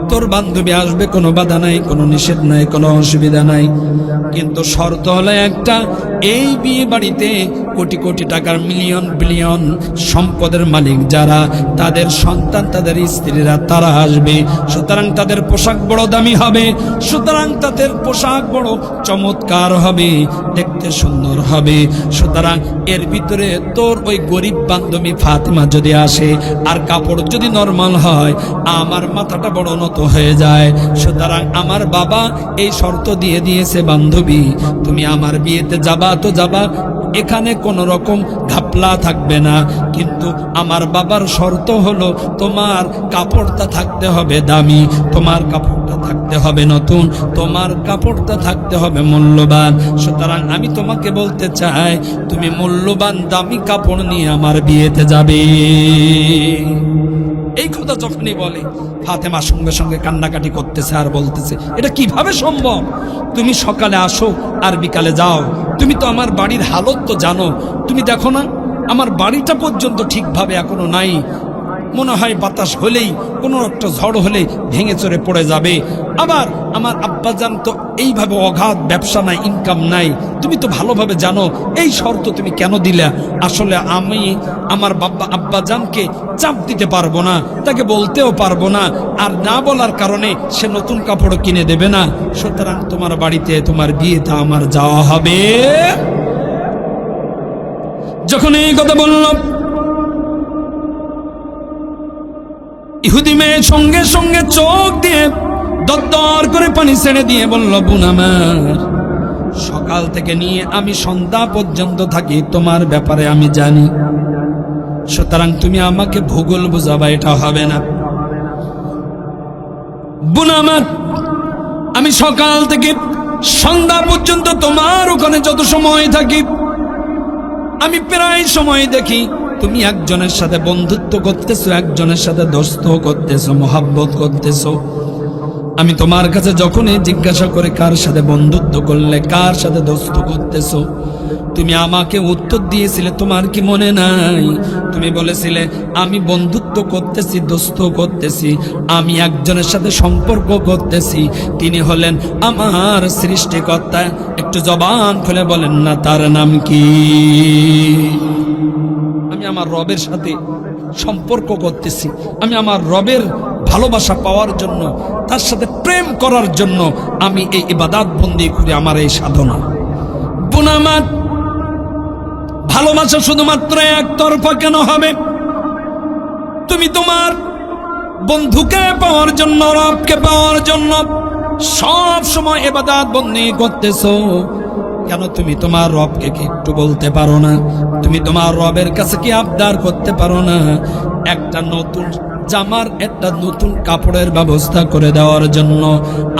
তোর বান্ধবী আসবে, কোনো বাধা নাই, কোনো নিষেধ নাই, কোনো অসুবিধা নাই, কিন্তু শর্ত হলো একটা, এই বিয়ে বাড়িতে কোটি কোটি টাকার মিলিয়ন বিলিয়ন সম্পদের মালিক যারা, তাদের সন্তান, তাদের স্ত্রীরা তারা আসবে। সুতরাং তাদের পোশাক বড় দামি হবে, সুতরাং তাদের পোশাক বড় চমৎকার হবে, দেখতে সুন্দর হবে। সুতরাং এর ভিতরে তোর ওই গরিব বান্ধবী ফাতেমা যদি আসে আর কাপড় যদি নরমাল হয়, আমার মাথাটা বড় নত হয়ে যায়। সুতরাং আমার বাবা এই শর্ত দিয়ে দিয়েছে, বান্ধবী তুমি আমার বিয়েতে যাবা তো যাবা, এখানে কোন রকম ঘাপলা থাকবে না, কিন্তু আমার বাবার শর্ত হলো তোমার কাপড়টা থাকতে হবে দামি, তোমার কাপড়টা থাকতে হবে নতুন, তোমার কাপড়টা থাকতে হবে মূল্যবান। সুতরাং আমি তোমাকে বলতে চাই, তুমি মূল্যবান দামি কাপড় নিয়ে আমার বিয়েতে যাবে। এই কথা যখনই বলে ফাতেমা সঙ্গে সঙ্গে কান্নাকাটি করতেছে আর বলতেছে, এটা কিভাবে সম্ভব? তুমি সকালে আসো আর বিকালে যাও, তুমি তো আমার বাড়ির হালত তো জানো, তুমি দেখো না আমার বাড়িটা পর্যন্ত ঠিকভাবে এখনো নাই, মনে হয় বাতাস হলেই, কোনো একটা ঝড় হলে ভেঙে চড়ে পড়ে যাবে। আবার আমার আব্বাজান তো এইভাবে অগাধ ব্যবসা নাই, ইনকাম নাই, তুমি তো ভালোভাবে জানো, এই শর্ত তুমি কেন দিলা? আসলে আমি আমার আব্বাজানকে চাপ দিতে পারবো না, তাকে বলতেও পারবো না, আর না বলার কারণে সে নতুন কাপড় কিনে দেবে না। সুতরাং তোমার বাড়িতে তোমার বিয়েটা আমার যাওয়া হবে। যখন এই কথা বলল, ইহুদি মেয়ে সঙ্গে সঙ্গে চোখ দিয়ে দরদর করে পানি ছেড়ে দিয়ে বলল, বোন আমার, সকাল থেকে নিয়ে আমি সন্ধ্যা পর্যন্ত থাকি, তোমার ব্যাপারে আমি জানি, সুতরাং তুমি আমাকে ভূগোল বুঝাবা, এটা হবে না। বোন আমার, আমি সকাল থেকে সন্ধ্যা পর্যন্ত তোমার ওখানে যত সময় থাকি, আমি প্রায় সময় দেখি তুমি একজনের সাথে বন্ধুত্ব করতেছো, একজনের সাথে দোস্ত করতেছো, মহাব্বত করতেছো। আমি তোমার কাছে যখনই জিজ্ঞাসা করে কার সাথে বন্ধুত্ব করলে, কার সাথে দোস্ত করতেছো, তুমি আমাকে উত্তর দিয়েছিলে, তোমার কি মনে নাই? তুমি বলেছিলে আমি বন্ধুত্ব করতেছি, দোস্ত করতেছি, আমি একজনের সাথে সম্পর্ক করতেছি, তিনি হলেন আমার সৃষ্টিকর্তা। একটু জবান খুলে বলেন না, তার নাম কি? আমি আমার রবের সাথে সম্পর্ক করতেছি, আমি আমার রবের ভালোবাসা পাওয়ার জন্য, তার সাথে প্রেম করার জন্য আমি এই ইবাদত বন্দি করি, আমার এই সাধনা। বোন আমার, ভালোবাসা শুধুমাত্র একতরফা কেন হবে? তুমি তোমার বন্ধুকে পাওয়ার জন্য, রবকে পাওয়ার জন্য সব সময় ইবাদত বন্দি করতেছো, কেন তুমি তোমার রবকে কি একটু বলতে পারো না? তুমি তোমার রবের কাছে কি আবদার করতে পারো না একটা নতুন জামার, একটা নতুন কাপড়ের ব্যবস্থা করে দেওয়ার জন্য?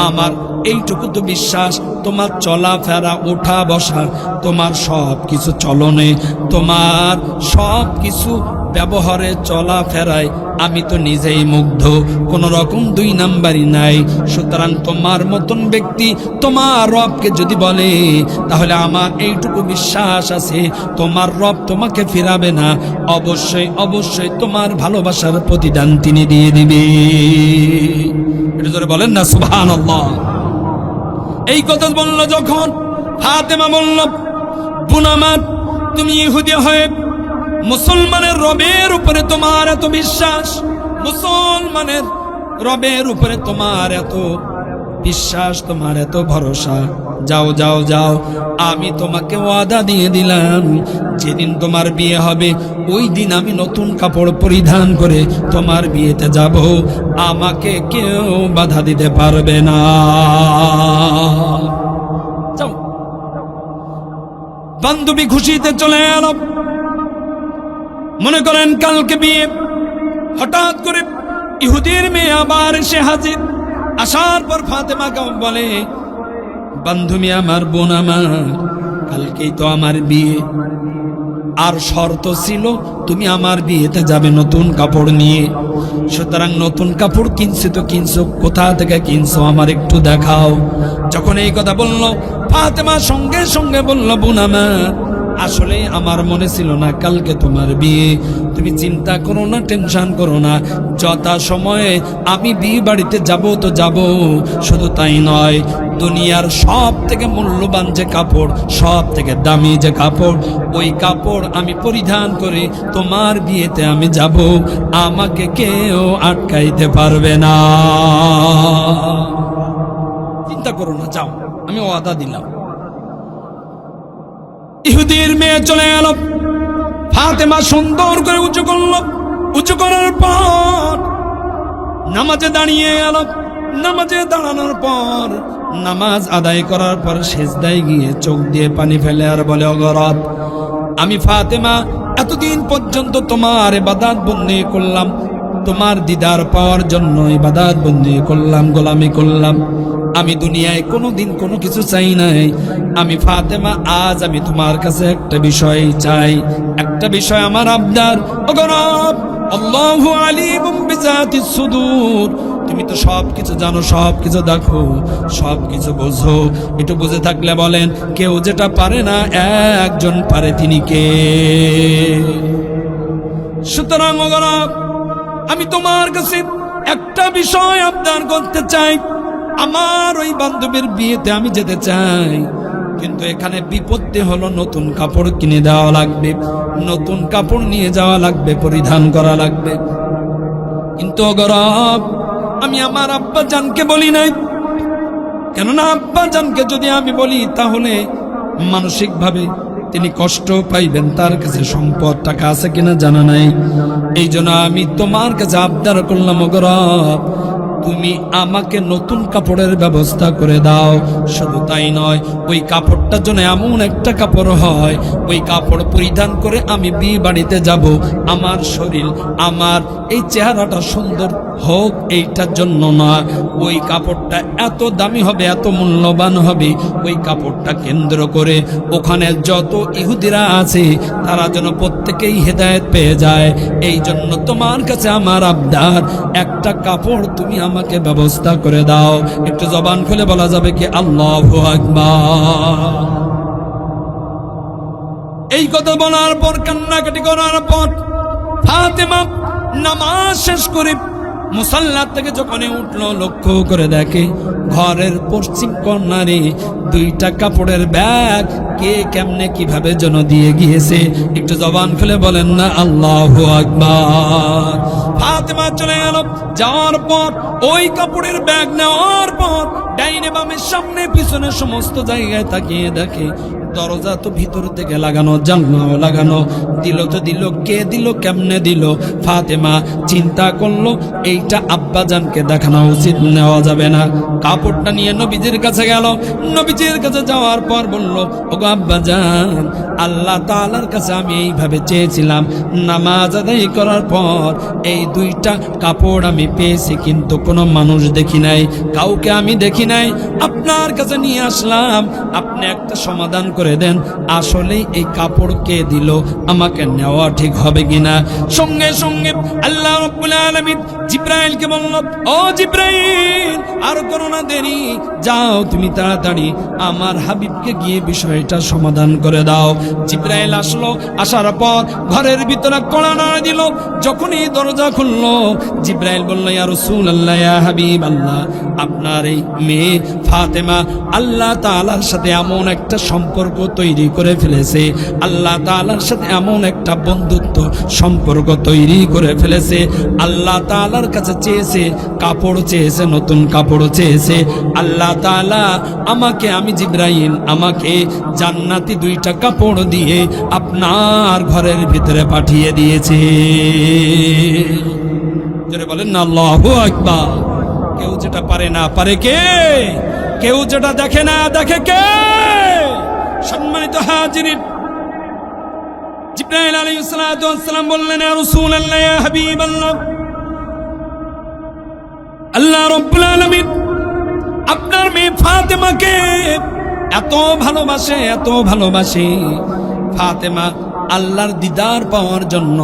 আমার এইটুকু তো বিশ্বাস, তোমার চলাফেরা, ওঠা বসা, তোমার সব কিছু চলনে, তোমার সব কিছু ব্যবহারে, চলাফেরায় আমি তো নিজেই মুগ্ধ, কোন রকম দুই নাম্বারই নাই। সুতরাং তোমার মতন ব্যক্তি তোমার রবকে যদি বলে, তাহলে আমার এইটুকু বিশ্বাস আছে তোমার রব তোমাকে ফিরাবে না, অবশ্যই অবশ্যই তোমার ভালোবাসার প্রতিদান তিনি দিয়ে দিবে। এটা জোরে বলেন না সুবহানাল্লাহ। এই কথা বলল যখন ফাতেমা বলল, বোন আমার, তুমি ইহুদি হয়ে মুসলমানের রবের উপরে তোমার এত বিশ্বাস, মুসলমানের রবের উপরে তোমার এত বিশ্বাস, তোমার এত ভরসা, যাও যাও যাও, আমি তোমাকে ওয়াদা দিয়ে দিলাম যেদিন তোমার বিয়ে হবে ওই দিন আমি নতুন কাপড় পরিধান করে তোমার বিয়েতে যাব, আমাকে কেউ বাধা দিতে পারবে না। যাও। বান্ধবী খুশিতে চলে এলো। মনে করেন কালকে বিয়ে, হঠাৎ করে ইহুদির মেয়ে আবার এসে হাজির। আসার পর ফাতেমাকে বলে, বান্ধবী আমার, বোন আমার, কালকেই তো আমার বিয়ে, আর শর্ত ছিল তুমি আমার বিয়েতে যাবে নতুন কাপড় নিয়ে। সুতরাং নতুন কাপড় কিনছো তো কিনছো, কোথা থেকে কিনছো আমার একটু দেখাও। যখন এই কথা বলল, ফাতেমা সঙ্গে সঙ্গে বলল, বোন আমার, আসলে আমার মনে ছিল না কালকে তোমার বিয়ে, তুমি চিন্তা করো না, টেনশন করো না, যথা সময়ে আমি বিয়ে বাড়িতে যাব তো যাব। শুধু তাই নয়, দুনিয়ার সব থেকে মূল্যবান যে কাপড়, সব থেকে দামি যে কাপড়, ওই কাপড় আমি পরিধান করে তোমার বিয়েতে আমি যাব, আমাকে কেউ আটকাইতে পারবে না। চিন্তা করো না, যাও, আমি ওয়াদা দিলাম। ইহুদির মেয়ে চলে গেল। ফাতেমা সুন্দর করে উঁচু করল। উঁচু করার পর নামাজে দাঁড়িয়ে গেল। নামাজে দাঁড়ানোর পর, নামাজ আদায় করার পর সেজদায় গিয়ে চোখ দিয়ে পানি ফেলে আর বলে, অগরত, আমি ফাতেমা এতদিন পর্যন্ত তোমার ইবাদত বন্দেগি করলাম, তোমার দিদার পাওয়ার জন্য ইবাদত বন্দেগি করলাম, গোলামি করলাম। আমি দুনিয়ায় কোনোদিন কোনো কিছু চাই নাই। আমি ফাতেমা, আজ আমি তোমার কাছে একটা বিষয় চাই, একটা বিষয় আমার আবদার। ওগো রব, আল্লাহু আলিমুম বিজাতিস সুদূর, তুমি তো সব কিছু জানো, সব কিছু দেখো, সব কিছু বোঝো। একটু বুঝে থাকলে বলেন, কেউ যেটা পারে না একজন পারে, তিনি কে? সুতরাং ওগো রব, আমি তোমার কাছে একটা বিষয় আবদার করতে চাই। আমার ওই বান্ধবীর বিয়েতে আমি যেতে চাই, কিন্তু এখানে বিপত্তি হলো, নতুন কাপড় কিনে দেওয়া লাগবে, নতুন কাপড় নিয়ে যাওয়া লাগবে, পরিধান করা লাগবে। কিন্তু ওগো রব, আমি আমার আব্বা জানকে বলি নাই, কেননা আব্বা জানকে যদি আমি বলি তাহলে মানসিকভাবে তিনি কষ্ট পাইবেন, তার কাছে সম্পদ টাকা আছে কিনা জানা নাই। এই জন্য আমি তোমার কাছে আবদার করলাম, ওগো রব, তুমি আমাকে নতুন কাপড়ের ব্যবস্থা করে দাও। শুধু তাই নয়, ওই কাপড়টার জন্য এমন একটা কাপড় হয়, ওই কাপড় পরিধান করে আমি বিয়ে বাড়িতে যাব, আমার শরীর, আমার এই চেহারাটা সুন্দর হোক এইটার জন্য না, ওই কাপড়টা এত দামি হবে, এত মূল্যবান হবে, ওই কাপড়টা কেন্দ্র করে ওখানে যত ইহুদিরা আছে তারা যেন প্রত্যেকেই হেদায়েত পেয়ে যায়। এই জন্য তোমার কাছে আমার আবদার, একটা কাপড় তুমি আমাকে ব্যবস্থা করে দাও। একটু জবান খুলে বলা যাবে কি আল্লাহু আকবার? এই কথা বলার পর, কান্নাকাটি করার পর, ফাতেমা নামাজ শেষ করে মুসাল্লা থেকে যখন উঠলো, লক্ষ্য করে দেখে ঘরের পশ্চিম কর্নারে দুইটা কাপড়ের ব্যাগ কে কেমনে কিভাবে যেন দিয়ে গিয়েছে। একটু জবান খুলে বলেন না আল্লাহু আকবার? ফাতেমা চলে গেল। যাওয়ার পর ওই কাপড়ের ব্যাগ নেওয়ার পর ডাইনে বামে সামনে পিছনে সমস্ত জায়গায় তাকিয়ে দেখে দরজা তো ভিতর থেকে লাগানো, জানলাও লাগানো। দিল তো দিল, কে দিল, কেমনে দিল? ফাতেমা চিন্তা করলো এইটা আব্বাজানকে দেখানো উচিত, নেওয়া যাবে না। কাপড়টা নিয়ে নবীজির কাছে গেল। নবীজির কাছে যাওয়ার পর বলল, ওগো আব্বাজান, আল্লাহ তাআলার কাছে আমি এইভাবে চেয়েছিলাম, নামাজ আদায় করার পর এই দুইটা কাপড় আমি পেয়েছি, কিন্তু কোনো মানুষ দেখি নাই, কাউকে আমি দেখি নাই। আপনার কাছে নিয়ে আসলাম, আপনি একটা সমাধান করে দেন, আসলেই এই কাপড় কে দিল, আমাকে নেওয়া ঠিক হবে কিনা। সঙ্গে সঙ্গে আল্লাহ রাব্বুল আলামিন জিব্রাইলকে বলল, ও জিব্রাইল, আর করো না দেরি, যাও তুমি তাড়াতাড়ি আমার হাবিবকে গিয়ে বিষয়টা সমাধান করে দাও। জিব্রাইল আসলো। আসার পর ঘরের ভিতরে কড়া নাড়া দিল। যখনই দরজা খুললো, জিব্রাইল বলল, ইয়া রাসূলুল্লাহ, ইয়া হাবিব আল্লাহ, আপনার এই মেয়ে ফাতেমা আল্লাহ তাআলার সাথে এমন একটা সম্পর্ক তৈরি করে ফেলেছে, আল্লাহ তাআলার সাথে এমন একটা বন্ধুত্ব সম্পর্ক তৈরি করে ফেলেছে, আল্লাহ তাআলা আল্লাহর কাছে চেয়েছে, কাপড় চেয়েছে, নতুন কাপড় চেয়েছে। আল্লাহ তাআলা আমাকে, আমি জিবরাইল, আমাকে জান্নাতি 2টা কাপড় দিয়ে আপনার ঘরের ভিতরে পাঠিয়ে দিয়েছে। জোরে বলেন না আল্লাহু আকবার। কেউ যেটা পারে না পারে কে? কেউ যেটা দেখে না দেখে কে? সম্মানিত হাজিরিন, জিবরাইল আলাইহিস সালাতু ওয়াস সালাম বললেন, ইয়া রাসূলুল্লাহ, ইয়া হাবিবাল্লাহ, আল্লাহ রাব্বুল আলামিন আপনার মেয়ে ফাতেমাকে এত ভালোবাসে, এত ভালোবাসে। ফাতেমা আল্লাহর দিদার পাওয়ার জন্য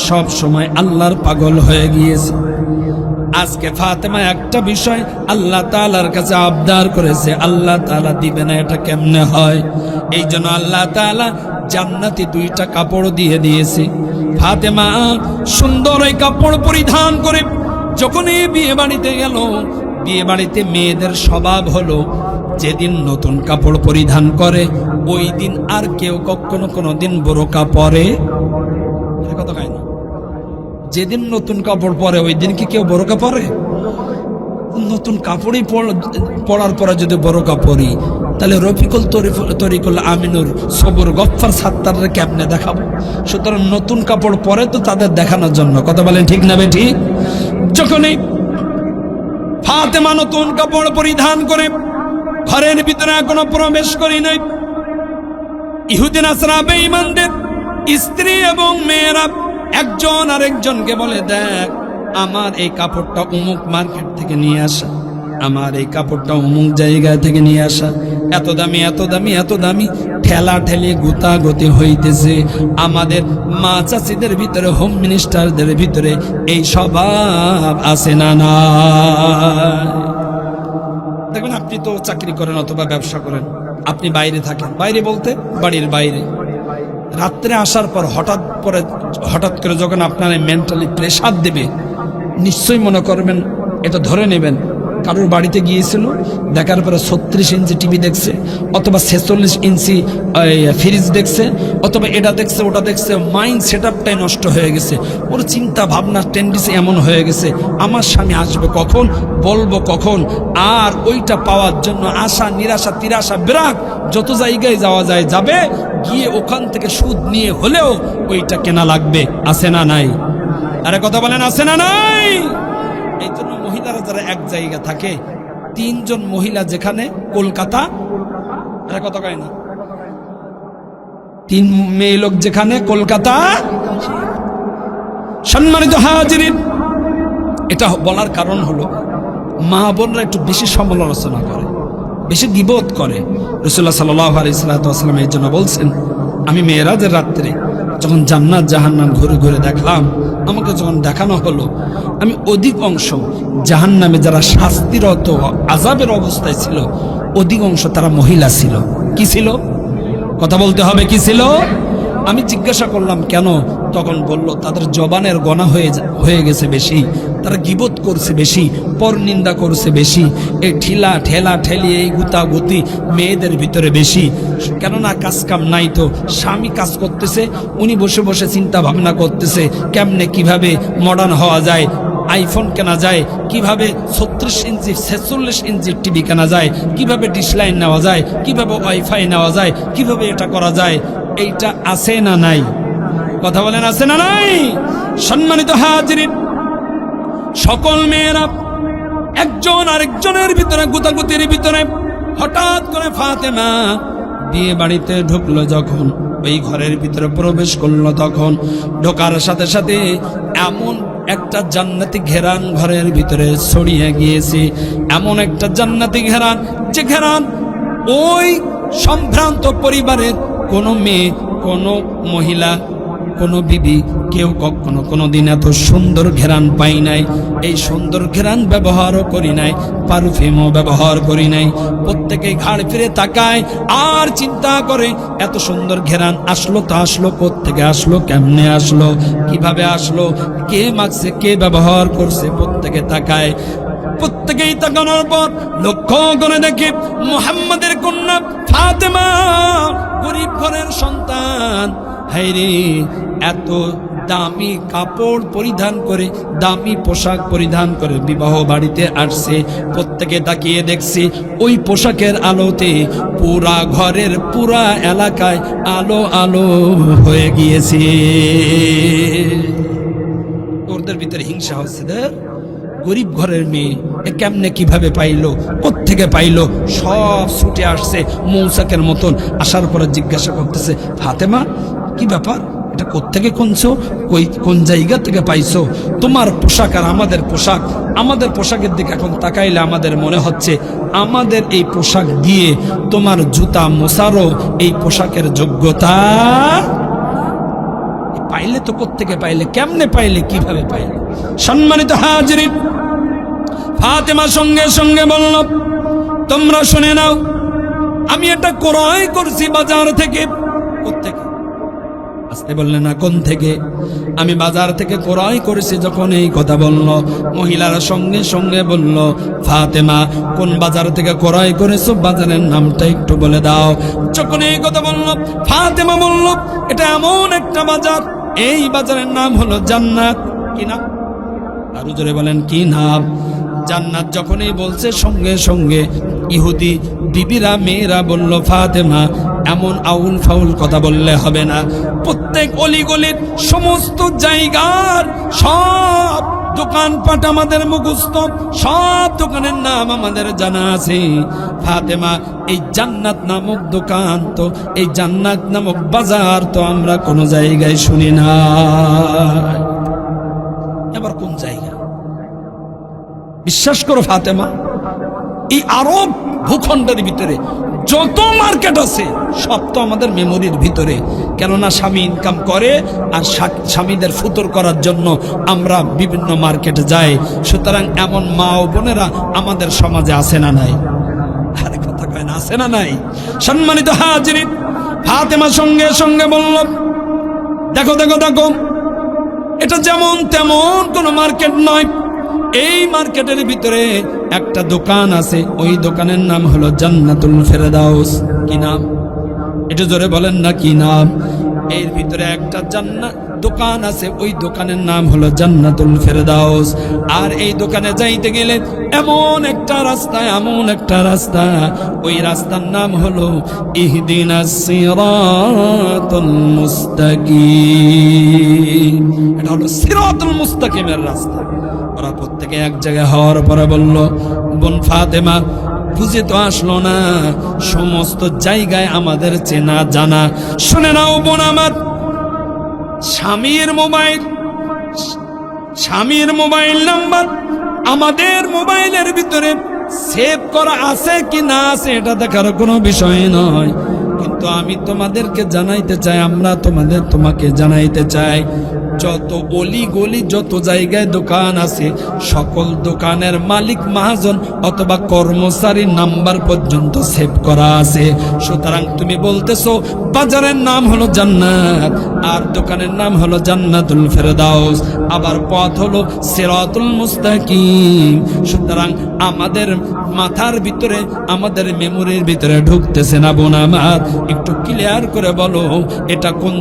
সব সময় আল্লাহর পাগল হয়ে গিয়েছে। আজকে ফাতেমা একটা বিষয় আল্লাহ তাআলার কাছে আবদার করেছে, আল্লাহ তাআলা দিবে না, এটা কেমনে হয়? এই জন্য আল্লাহ তাআলা জান্নাতি 2টা কাপড় দিয়ে দিয়েছে। ফাতেমা সুন্দর এই কাপড় পরিধান করে যখন এই বিয়ে বাড়িতে গেল, বিয়ে বাড়িতে মেয়েদের স্বভাব হলো যেদিন নতুন কাপড় পরিধান করে ওই দিন আর কেউ কখনো কোনোদিন বোরকা পরে কথা কয় না। যেদিন নতুন কাপড় পরে ওই দিন কি কেউ বোরকা পরে? নতুন কাপড়ই পরার পরে যদি বোরকা পরি, তাহলে রফিকুল তরিকুল আমিনুর সবুর গফফার সাত্তারকে কেমনে দেখাবো? সুতরাং নতুন কাপড় পরে তো তাদের দেখানোর জন্য। কথা বলেন ঠিক না বেঠি? যখনই ফাতেমা নতুন কাপড় পরিধান করে ঘরের ভিতরে এখনো প্রবেশ করি নাই, ইহুদি নাসরা বেঈমানদের স্ত্রী এবং মেয়েরা একজন আরেকজনকে বলে, দেখ আমার এই কাপড়টা অমুক মার্কেট থেকে নিয়ে আসা, আমার এই কাপড়টা অমুক জায়গা থেকে নিয়ে আসা, এত দামি, এত দামি, এত দামি। ঠেলা ঠেলি গুতাগুতি হইতেছে। আমাদের মা চাচিদের ভিতরে, হোম মিনিস্টারদের ভিতরে এই স্বভাব আছে না? না, দেখবেন আপনি তো চাকরি করেন অথবা ব্যবসা করেন, আপনি বাইরে থাকেন, বাইরে বলতে বাড়ির বাইরে। রাত্রে আসার পর হঠাৎ করে যখন আপনার মেন্টালি প্রেসার দেবে, নিশ্চয়ই মনে করবেন, এটা ধরে নেবেন কারোর বাড়িতে গিয়েছিল, দেখার পরে 36 ইঞ্চি টিভি দেখছে, অথবা 46 ইঞ্চি ফ্রিজ দেখছে, অথবা এটা দেখছে, ওটা দেখছে। মাইন্ড সেটআপটাই নষ্ট হয়ে গেছে। ওর চিন্তা ভাবনা টেন্ডেন্সি এমন হয়ে গেছে, আমার স্বামী আসবে কখন, বলবো কখন। আর ওইটা পাওয়ার জন্য আশা, নিরাশা, তিরাশা, বিরাগ, যত জায়গায় যাওয়া যায় যাবে, গিয়ে ওখান থেকে সুদ নিয়ে হলেও ওইটা কেনা লাগবে। আছে না নাই? আরে কথা বলেন, আছে না নাই? এই জন্য মহিলারা যারা এক জায়গা থাকে, 3 জন মহিলা যেখানে কলকাতা, আরে কথা কয় না, 3 মেয়ে লোক যেখানে কলকাতা। সম্মানিত হাজিরিন, এটা বলার কারণ হলো মা বোনরা একটু বেশি সমালোচনা করে, বেশি গীবত করে। রাসূলুল্লাহ সাল্লাল্লাহু আলাইহি ওয়াসাল্লাম এই জন্য বলছেন, আমি মেরাজের রাত্রে যখন জান্নাত জাহান্নাম ঘুরে ঘুরে দেখলাম, আমাকে যখন দেখানো হলো, আমি অধিক অংশ জাহান্নামে যারা শাস্তিরত আযাবের অবস্থায় ছিল, অধিক অংশ তারা মহিলা ছিল। কি ছিল? কথা বলতে হবে, কি ছিল? আমি জিজ্ঞাসা করলাম কেন? তখন বলল, তাদের জবানের গনা হয়ে গেছে বেশি, তারা গীবত করছে বেশি, পরনিন্দা করছে বেশি, এই ঠেলা ঠেলি, এই গুতাগুতি মেয়েদের ভিতরে বেশি। কেননা কাজ কাম নাই, তো স্বামী কাজ করতেছে, উনি বসে বসে চিন্তা ভাবনা করতেছে কেমনে কিভাবে মডার্ন হওয়া যায়, আইফোন কেনা যায়, কিভাবে 36 ইঞ্চি 46 ইঞ্চি টিভি কেনা যায়, কিভাবে ডিশ লাইন নেওয়া যায়, কিভাবে ওয়াইফাই নেওয়া যায়, কিভাবে এটা করা যায়। এইটা আছে না নাই? কথা বলেন, আছে না নাই? সম্মানিত হাজিরিন, সকল মেয়েরা একজন আরেকজনের ভিতরে গুতাগুতির ভিতরে হঠাৎ করে ফাতেমা বিয়ে বাড়িতে ঢুকলো, যখন ওই ঘরের ভিতরে প্রবেশ করলো, তখন ঢোকার সাথে সাথে এমন একটা জান্নাতি ঘেরান ঘরের ভিতরে ছড়িয়ে গিয়েছে, এমন একটা জান্নাতি ঘেরান, যে ঘেরান ওই সম্ভ্রান্ত পরিবারের কোনো মেয়ে, কোনো মহিলা, কোনো বিবি, কেউ কখনো কোনোদিন এত সুন্দর ঘেরান পাই নাই। এই সুন্দর ঘেরান ব্যবহারও করি নাই, পারফিউমও ব্যবহার করি নাই। প্রত্যেকেই ঘাড় ফিরে তাকায় আর চিন্তা করে, এত সুন্দর ঘেরান আসলো তো আসলো কোত্থেকে আসলো, কেমনে আসলো, কিভাবে আসলো, কে মাখছে, কে ব্যবহার করছে। প্রত্যেকে তাকায়। প্রত্যেকেই তাকানোর পর লক্ষ্য করে দেখে মুহাম্মাদের কন্যা ফাতেমা, গরিব ঘরের সন্তান। হায়রে, এত দামি কাপড় পরিধান করে, দামি পোশাক পরিধান করে বিবাহ বাড়িতে আসছে। প্রত্যেকে তাকিয়ে দেখছি ওই পোশাকের আলোতে পুরা ঘরের পুরা এলাকায় আলো আলো হয়ে গিয়েছে। ওদের ভিতরে হিংসা হচ্ছে, গরিব ঘরের মেয়ে এ কেমনে কিভাবে পাইলো, কোত্থেকে পাইলো? সব ছুটে আসছে মৌসাকের মতন। আসার পরে জিজ্ঞাসা করতেছে, ফাতেমা কি ব্যাপার, এটা কোত্থেকে কিনছো, কোন জায়গা থেকে পাইছো? তোমার পোশাক আর আমাদের পোশাক, আমাদের পোশাকের দিকে এখন তাকাইলে আমাদের মনে হচ্ছে আমাদের এই পোশাক দিয়ে তোমার জুতা মোছারও এই পোশাকের যোগ্যতা পাইলে তো কোত্থেকে পাইলে, কেমনে পাইলে, কিভাবে পাইলে? সম্মানিত হাজিরিন, ফাতেমা সঙ্গে সঙ্গে বলল, তোমরা শুনে নাও, আমি এটা ক্রয় করছি বাজার থেকে। কোত্থেকে? আসতে বললেন না, কোন থেকে? আমি বাজার থেকে ক্রয় করেছি। যখন এই কথা বলল, মহিলারা সঙ্গে সঙ্গে বলল, ফাতেমা কোন বাজার থেকে ক্রয় করেছো, বাজারের নামটা একটু বলে দাও। যখন এই কথা বলল, ফাতেমা বলল, এটা এমন একটা বাজার, এই বাজারের নাম হলো জান্নাত। কি নাম? আরো জোরে বলেন, কি নাম? জান্নাত। যখনই বলছে সঙ্গে সঙ্গে ইহুদি বিবিরা, মেয়েরা বলল, ফাতেমা এমন আউল ফাউল কথা বললে হবে না। প্রত্যেক অলিগলির সমস্ত জায়গার সব দোকানপাট আমাদের মুখস্থ, সব দোকানের নাম আমাদের জানা আছে। ফাতেমা এই জান্নাত নামক দোকান তো, এই জান্নাত নামক বাজার তো আমরা কোনো জায়গায় শুনি না। এবার কোন জায়গা? বিশ্বাস করো ফাতেমা, এই আরব ভূখণ্ডের ভিতরে যত মার্কেট আছে সব তো আমাদের মেমোরির ভিতরে। কেননা স্বামী ইনকাম করে আর স্বামীদের ফুতর করার জন্য আমরা বিভিন্ন মার্কেটে যাই। সুতরাং এমন মা ও বোনেরা আমাদের সমাজে আছে না নাই? আরে কথা কয় না, আছে না নাই? সম্মানিত হাজিরিন, ফাতেমা সঙ্গে সঙ্গে বলল, দেখো দেখো দেখো, এটা যেমন তেমন কোনো মার্কেট নয়। এই মার্কেটের ভিতরে একটা দোকান আছে, ওই দোকানের নাম হলো জান্নাতুল ফেরদাউস। কি নাম? এটা জোরে বলেন না, কি নাম? এর ভিতরে একটা জান্নাত দোকান আছে, ওই দোকানের নাম হলো জান্নাতুল ফেরদাউস। আর এই দোকানে যাইতে গেলে এমন একটা রাস্তা, এমন একটা রাস্তা, ওই রাস্তার নাম হলো ইহদিনাস সিরাতুল মুস্তাকিম। এটা হলো সিরাতুল মুস্তাকিমের রাস্তা। ওরা প্রত্যেকে এক জায়গায় হওয়ার পরে বলল, বোন ফাতেমা বুঝে তো আসলো না, সমস্ত জায়গায় আমাদের চেনা জানা। শুনে নাও বোন আমার, স্বামীর মোবাইল নাম্বার আমাদের মোবাইলের ভিতরে সেভ করা আছে কি না আছে এটা দেখার কোনো বিষয় নয়। কিন্তু আমি তোমাদেরকে জানাইতে চাই, আমরা তোমাকে জানাইতে চাই, যত অলি গলি যত জায়গায় দোকান আছে সকল দোকানের মালিক মহাজন অথবা কর্মচারীর নাম্বার পর্যন্ত সেভ করা আছে। সুতরাং তুমি বলতেছো বাজারের নাম হলো জান্নাত আর দোকানের নাম হলো জান্নাতুল ফেরদাউস, আবার পথ হলো সিরাতুল মুস্তাকিম। সুতরাং আমাদের মাথার ভিতরে, আমাদের মেমোরির ভিতরে ঢুকতেছে না বোন আমার। একটু ক্লিয়ার করে বলো, এটা কোন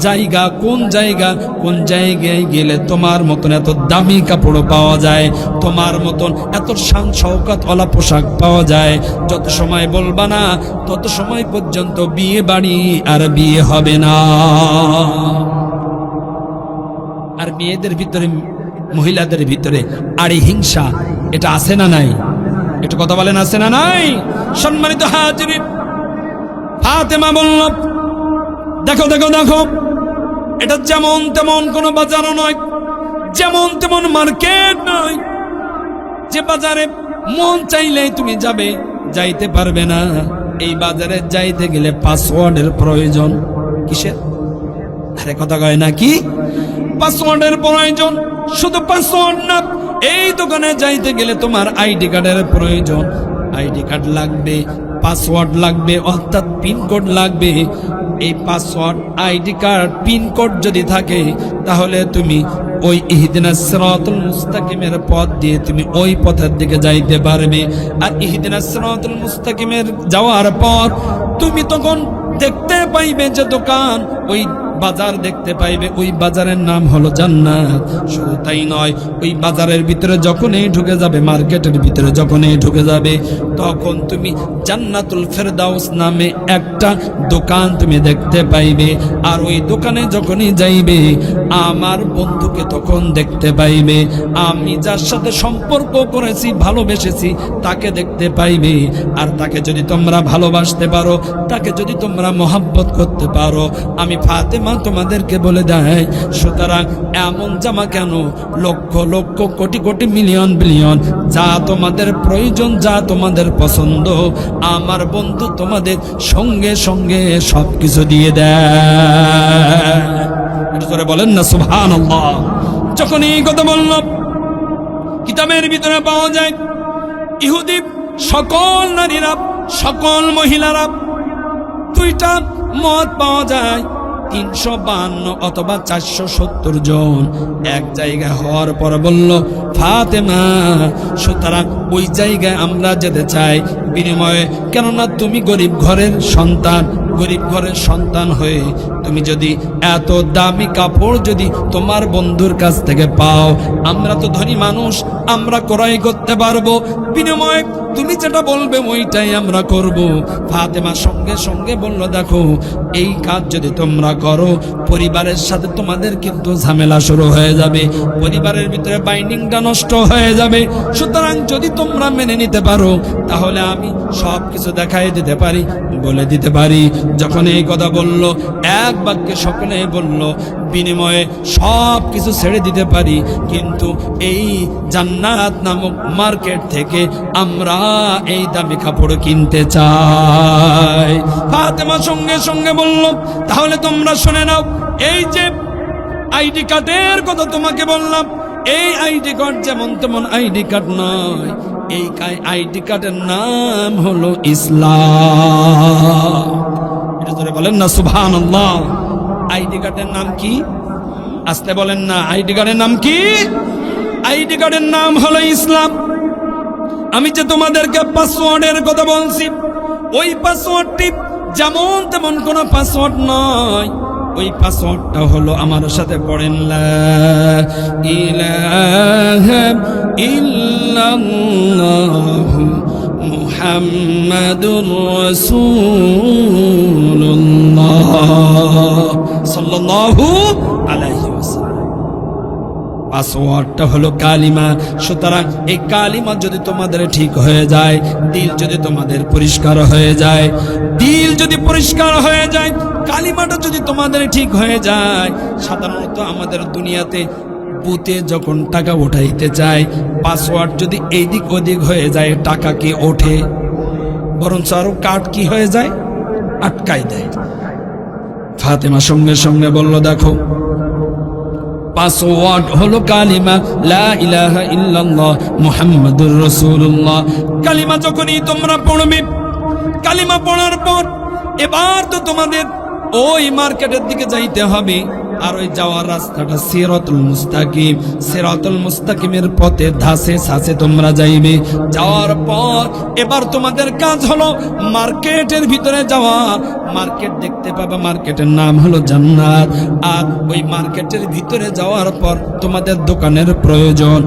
জায়গা, কোন জায়গা, কোন জায়গায় গেলে তোমার মতন এত দামি কাপড় পাওয়া যায়, তোমার মতন এত শান শওকত ওয়ালা পোশাক পাওয়া যায়? যত সময় বলবা না তত সময় পর্যন্ত বিয়ে বাড়ি আর বিয়ে হবে না। আর মেয়েদের ভিতরে, মহিলাদের ভিতরে আরে হিংসা, এটা আছে না নাই? একটু কথা বলেন, আছে না নাই? সম্মানিত হাজিরিন, ফাতেমা বলল, দেখো দেখো দেখো, এটা যেমন তেমন কোনো বাজারও নয়, যেমন তেমন মার্কেট নয় যে বাজারে মন চাইলেই তুমি যাবে, যাইতে পারবে না। এই বাজারে যাইতে গেলে পাসওয়ার্ডের প্রয়োজন। কিসের? আরে কথা কয় না কি? পাসওয়ার্ডের প্রয়োজন। শুধু পাসওয়ার্ড না, এই দোকানে যাইতে গেলে তোমার আইডি কার্ডের প্রয়োজন। আইডি কার্ড লাগবে, পাসওয়ার্ড লাগবে, অর্থাৎ পিনকোড লাগবে। এই পাসওয়ার্ড, আইডি কার্ড, পিনকোড যদি থাকে তাহলে তুমি ওই ইহদিনাস সিরাতুল মুস্তাকিমের পথ দিয়ে তুমি ওই পথের দিকে যাইতে পারবে। আর ইহদিনাস সিরাতুল মুস্তাকিমের যাওয়ার পর তুমি তখন দেখতে পাইবে যে দোকান, ওই বাজার দেখতে পাইবে, ওই বাজারের নাম হলো জান্নাত। শুধু তাই নয়, ওই বাজারের ভিতরে যখনই ঢুকে যাবে, মার্কেটের ভিতরে যখনই ঢুকে যাবে, তখন তুমি জান্নাতুল ফেরদাউস নামে একটা দোকান তুমি দেখতে পাইবে। আর ওই দোকানে যখনই যাইবে, আমার বন্ধুকে তখন দেখতে পাইবে। আমি যার সাথে সম্পর্ক করেছি, ভালোবেসেছি, তাকে দেখতে পাইবে। আর তাকে যদি তোমরা ভালোবাসতে পারো, তাকে যদি তোমরা মহাব্বত করতে পারো, আমি ফাতেমা তোমাদেরকে বলে দেয়, সুতরাং এমন জামা কেন, লক্ষ লক্ষ কোটি কোটি মিলিয়ন বিলিয়ন, যা তোমাদের প্রয়োজন, যা তোমাদের পছন্দ, আমার বন্ধু তোমাদের সঙ্গে সঙ্গে সবকিছু দিয়ে দেয়। এটা করে বলেন না সুবহানাল্লাহ। যখন এই কথা বললাম, কিতাবের ভিতরে পাওয়া যায় ইহুদি সকল নারীরা, সকল মহিলারা, দুইটা মত পাওয়া যায়, 352 অথবা 470 জন এক জায়গায় হওয়ার পর বলল, ফাতেমা সুতরাং ওই জায়গায় আমরা যেতে চাই, বিনিময়ে কেননা তুমি গরিব ঘরের সন্তান, গরিব ঘরের সন্তান হয়ে তুমি যদি এত দামি কাপড় যদি তোমার বন্ধুর কাছ থেকে পাও, আমরা তো ধনী মানুষ, আমরা ক্রয় করতে পারবো, বিনিময়ে তুমি যেটা বলবে ওইটাই আমরা করব। ফাতেমা সঙ্গে সঙ্গে বলল, দেখো এই কাজ যদি তোমরা করো, পরিবারের সাথে তোমাদের কিন্তু ঝামেলা শুরু হয়ে যাবে, পরিবারের ভিতরে বাইন্ডিংটা নষ্ট হয়ে যাবে। সুতরাং যদি তোমরা মেনে নিতে পারো, তাহলে আমি সব কিছু দেখাই দিতে পারি, বলে দিতে পারি। যখন এই কথা বলল, এক বাক্যে সকলে বলল, বিনিময়ে সব কিছু ছেড়ে দিতে পারি, কিন্তু এই জান্নাত নামক মার্কেট থেকে আমরা এই দামি কাপড় কিনতে চাই। ফাতেমা সঙ্গে সঙ্গে বলল, তাহলে তোমরা শুনে নাও, এই যে আইডি কার্ডের কথা তোমাকে বললাম, এই আইডি কার্ড যেমন তেমন আইডি কার্ড নয়, এই আইডি কার্ডের নাম হলো ইসলাম। এটা ধরে বলেন না সুবহানাল্লাহ। আইডি কার্ডের নাম কি? আসতে বলেন না, আইডি কার্ডের নাম কি? আইডি কার্ডের নাম হলো ইসলাম। আমি যে তোমাদেরকে পাসওয়ার্ডের কথা বলছি, ওই পাসওয়ার্ডটি যেমন তেমন কোন পাসওয়ার্ড নয়, ওই পাসওয়ার্ডটা হলো, আমার সাথে পড়েন, লা ইলাহা ইল্লাল্লাহু মুহাম্মাদুর রাসূলুল্লাহ সাল্লাল্লাহু আলাইহি ওয়াসাল্লাম। পাসওয়ার্ডটা হলো কালিমা। সুতরাং এই কালিমা যদি তোমাদের ঠিক হয়ে যায়, দিল যদি তোমাদের পরিষ্কার হয়ে যায়, দিল যদি পরিষ্কার হয়ে যায়, কালিমাটা যদি তোমাদের ঠিক হয়ে যায়, সাধারণত আমাদের দুনিয়াতে বুথে যখন টাকা উঠাইতে চায়, পাসওয়ার্ড যদি এইদিক ওদিক হয়ে যায়, টাকা কি ওঠে? বরঞ্চ আরো কার্ড কি হয়ে যায়, আটকাই দেয়। ফাতেমা সঙ্গে সঙ্গে বলল, দেখো পাসওয়ার্ড হলো কালিমা লা ইলাহা ইল্লাল্লাহ মুহাম্মাদুর রাসূলুল্লাহ। কালিমা যখনই তোমরা পড়বে, কালিমা পড়ার পর এবার তো তোমাদের ওই মার্কেটের দিকে যাইতে হবে। আর ওই যাওয়ার রাস্তাটা সিরাতুল মুস্তাকিম, সিরাতুল মুস্তাকিমের পথে ধাসে সাসে তোমরা যাইবে। যাওয়ার পর এবার তোমাদের কাজ হলো মার্কেটের ভিতরে যাওয়া। মার্কেট দেখতে পাবে, মার্কেটের নাম হলো জান্নাত। আর ওই মার্কেটের ভিতরে যাওয়ার পর তোমাদের দোকানের প্রয়োজন,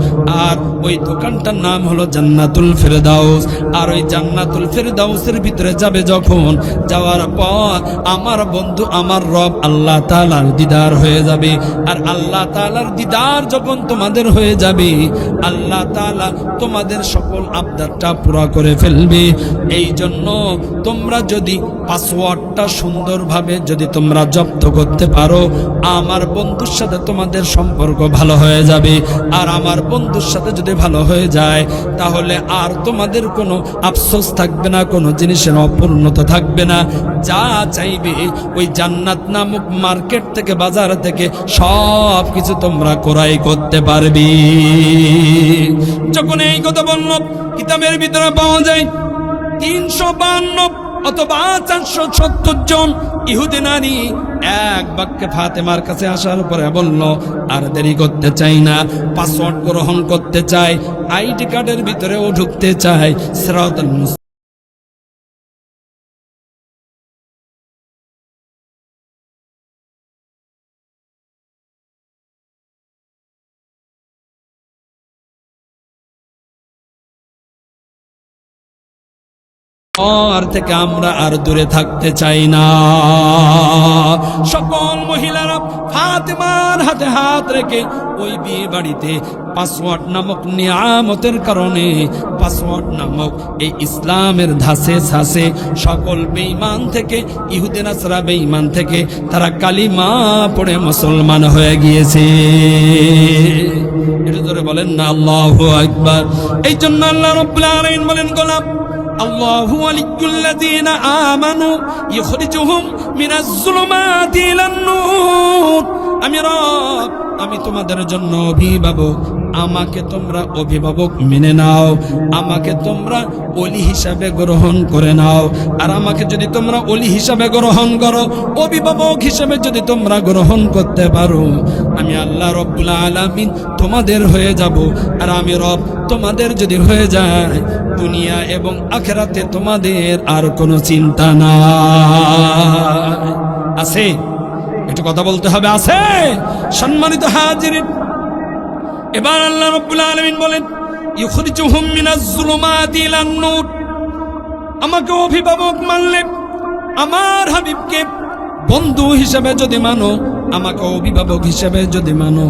আর ওই দোকানটার নাম হলো জান্নাতুল ফেরদাউস। আর ওই জান্নাতুল ফেরদাউসের ভিতরে যাবে যখন, যাওয়ার পর আমার বন্ধু, আমার রব আল্লাহ তাআলার দিদার হয়ে যাবে। আর আল্লাহ তাআলার দিদার যখন তোমাদের হয়ে যাবে, আল্লাহ তাআলা তোমাদের সকল আবদারটা পুরা করে ফেলবে। এই জন্য তোমরা যদি পাসওয়ার্ডটা সুন্দরভাবে যদি তোমরা জব্দ করতে পারো, আমার বন্ধুর সাথে তোমাদের সম্পর্ক ভালো হয়ে যাবে। আর আমার বন্ধুর সাথে যদি ভালো হয়ে যায়, তাহলে আর তোমাদের কোনো আফসোস থাকবে না, কোনো জিনিসের অপূর্ণতা থাকবে না। যা চাইবে ওই জান্নাত নামক মার্কেট থেকে, বাজার থেকে সব কিছু তোমরা ক্রয় করতে পারবে। যখন এই কথা বলল, কিতাবের ভিতরে পাওয়া যায় 352 অথবা 470 জন ইহুদি নারী এক বাক্যে ফাতেমার কাছে আসার পরে বলল, আর দেরি করতে চাই না, পাসওয়ার্ড গ্রহণ করতে চাই, আইডি কার্ডের ভিতরেও ঢুকতে চাই, সিরাতুল আর থেকে আমরা আর দূরে থাকতে চাই না। সকল মহিলারা ফাতেমার হাতে হাত রেখে ওই বিয়ে বাড়িতে পাসওয়ার্ড নামক নিয়ামতের কারণে, পাসওয়ার্ড নামক এই ইসলামের ধাসে ধাসে সকল বেঈমান থেকে, ইহুদি নাসরা বেঈমান থেকে তারা কালিমা পড়ে মুসলমান হয়ে গিয়েছে। এটা ধরে বলেন না আল্লাহু আকবার। এই জন্য আল্লাহ রাব্বুল আলামিন বলেন গোলাম আল্লাহু ওয়ালিয়্যুল্লাযীনা আমানু ইখরিজুহুম মিনাজ যুলুমাতি ইলান নূর। আমি রব, আমি তোমাদের জন্য অভিভাবক, আমাকে তোমরা অভিভাবক মেনে নাও, আমাকে তোমরা ওলি হিসাবে গ্রহণ করে নাও। আর আমাকে যদি তোমরা ওলি হিসাবে গ্রহণ করো, অভিভাবক হিসাবে যদি তোমরা গ্রহণ করতে পারো, আমি আল্লাহ রব্বুল আলামিন তোমাদের হয়ে যাব। আর আমি রব তোমাদের যদি হয়ে যায়, দুনিয়া এবং আখিরাতে তোমাদের আর কোনো চিন্তা নাই। আছে একটু কথা বলতে হবে, আছে? সম্মানিত হাজিরিন, এবার আল্লাহ রাব্বুল আলামিন বলেন ইখরিজুহুম মিনাজ যুলুমাতি ইলান নূর। আমাকে অভিভাবক মানলে, আমার হাবিবকে বন্ধু হিসেবে যদি মানো, আমাকে অভিভাবক হিসেবে যদি মানো,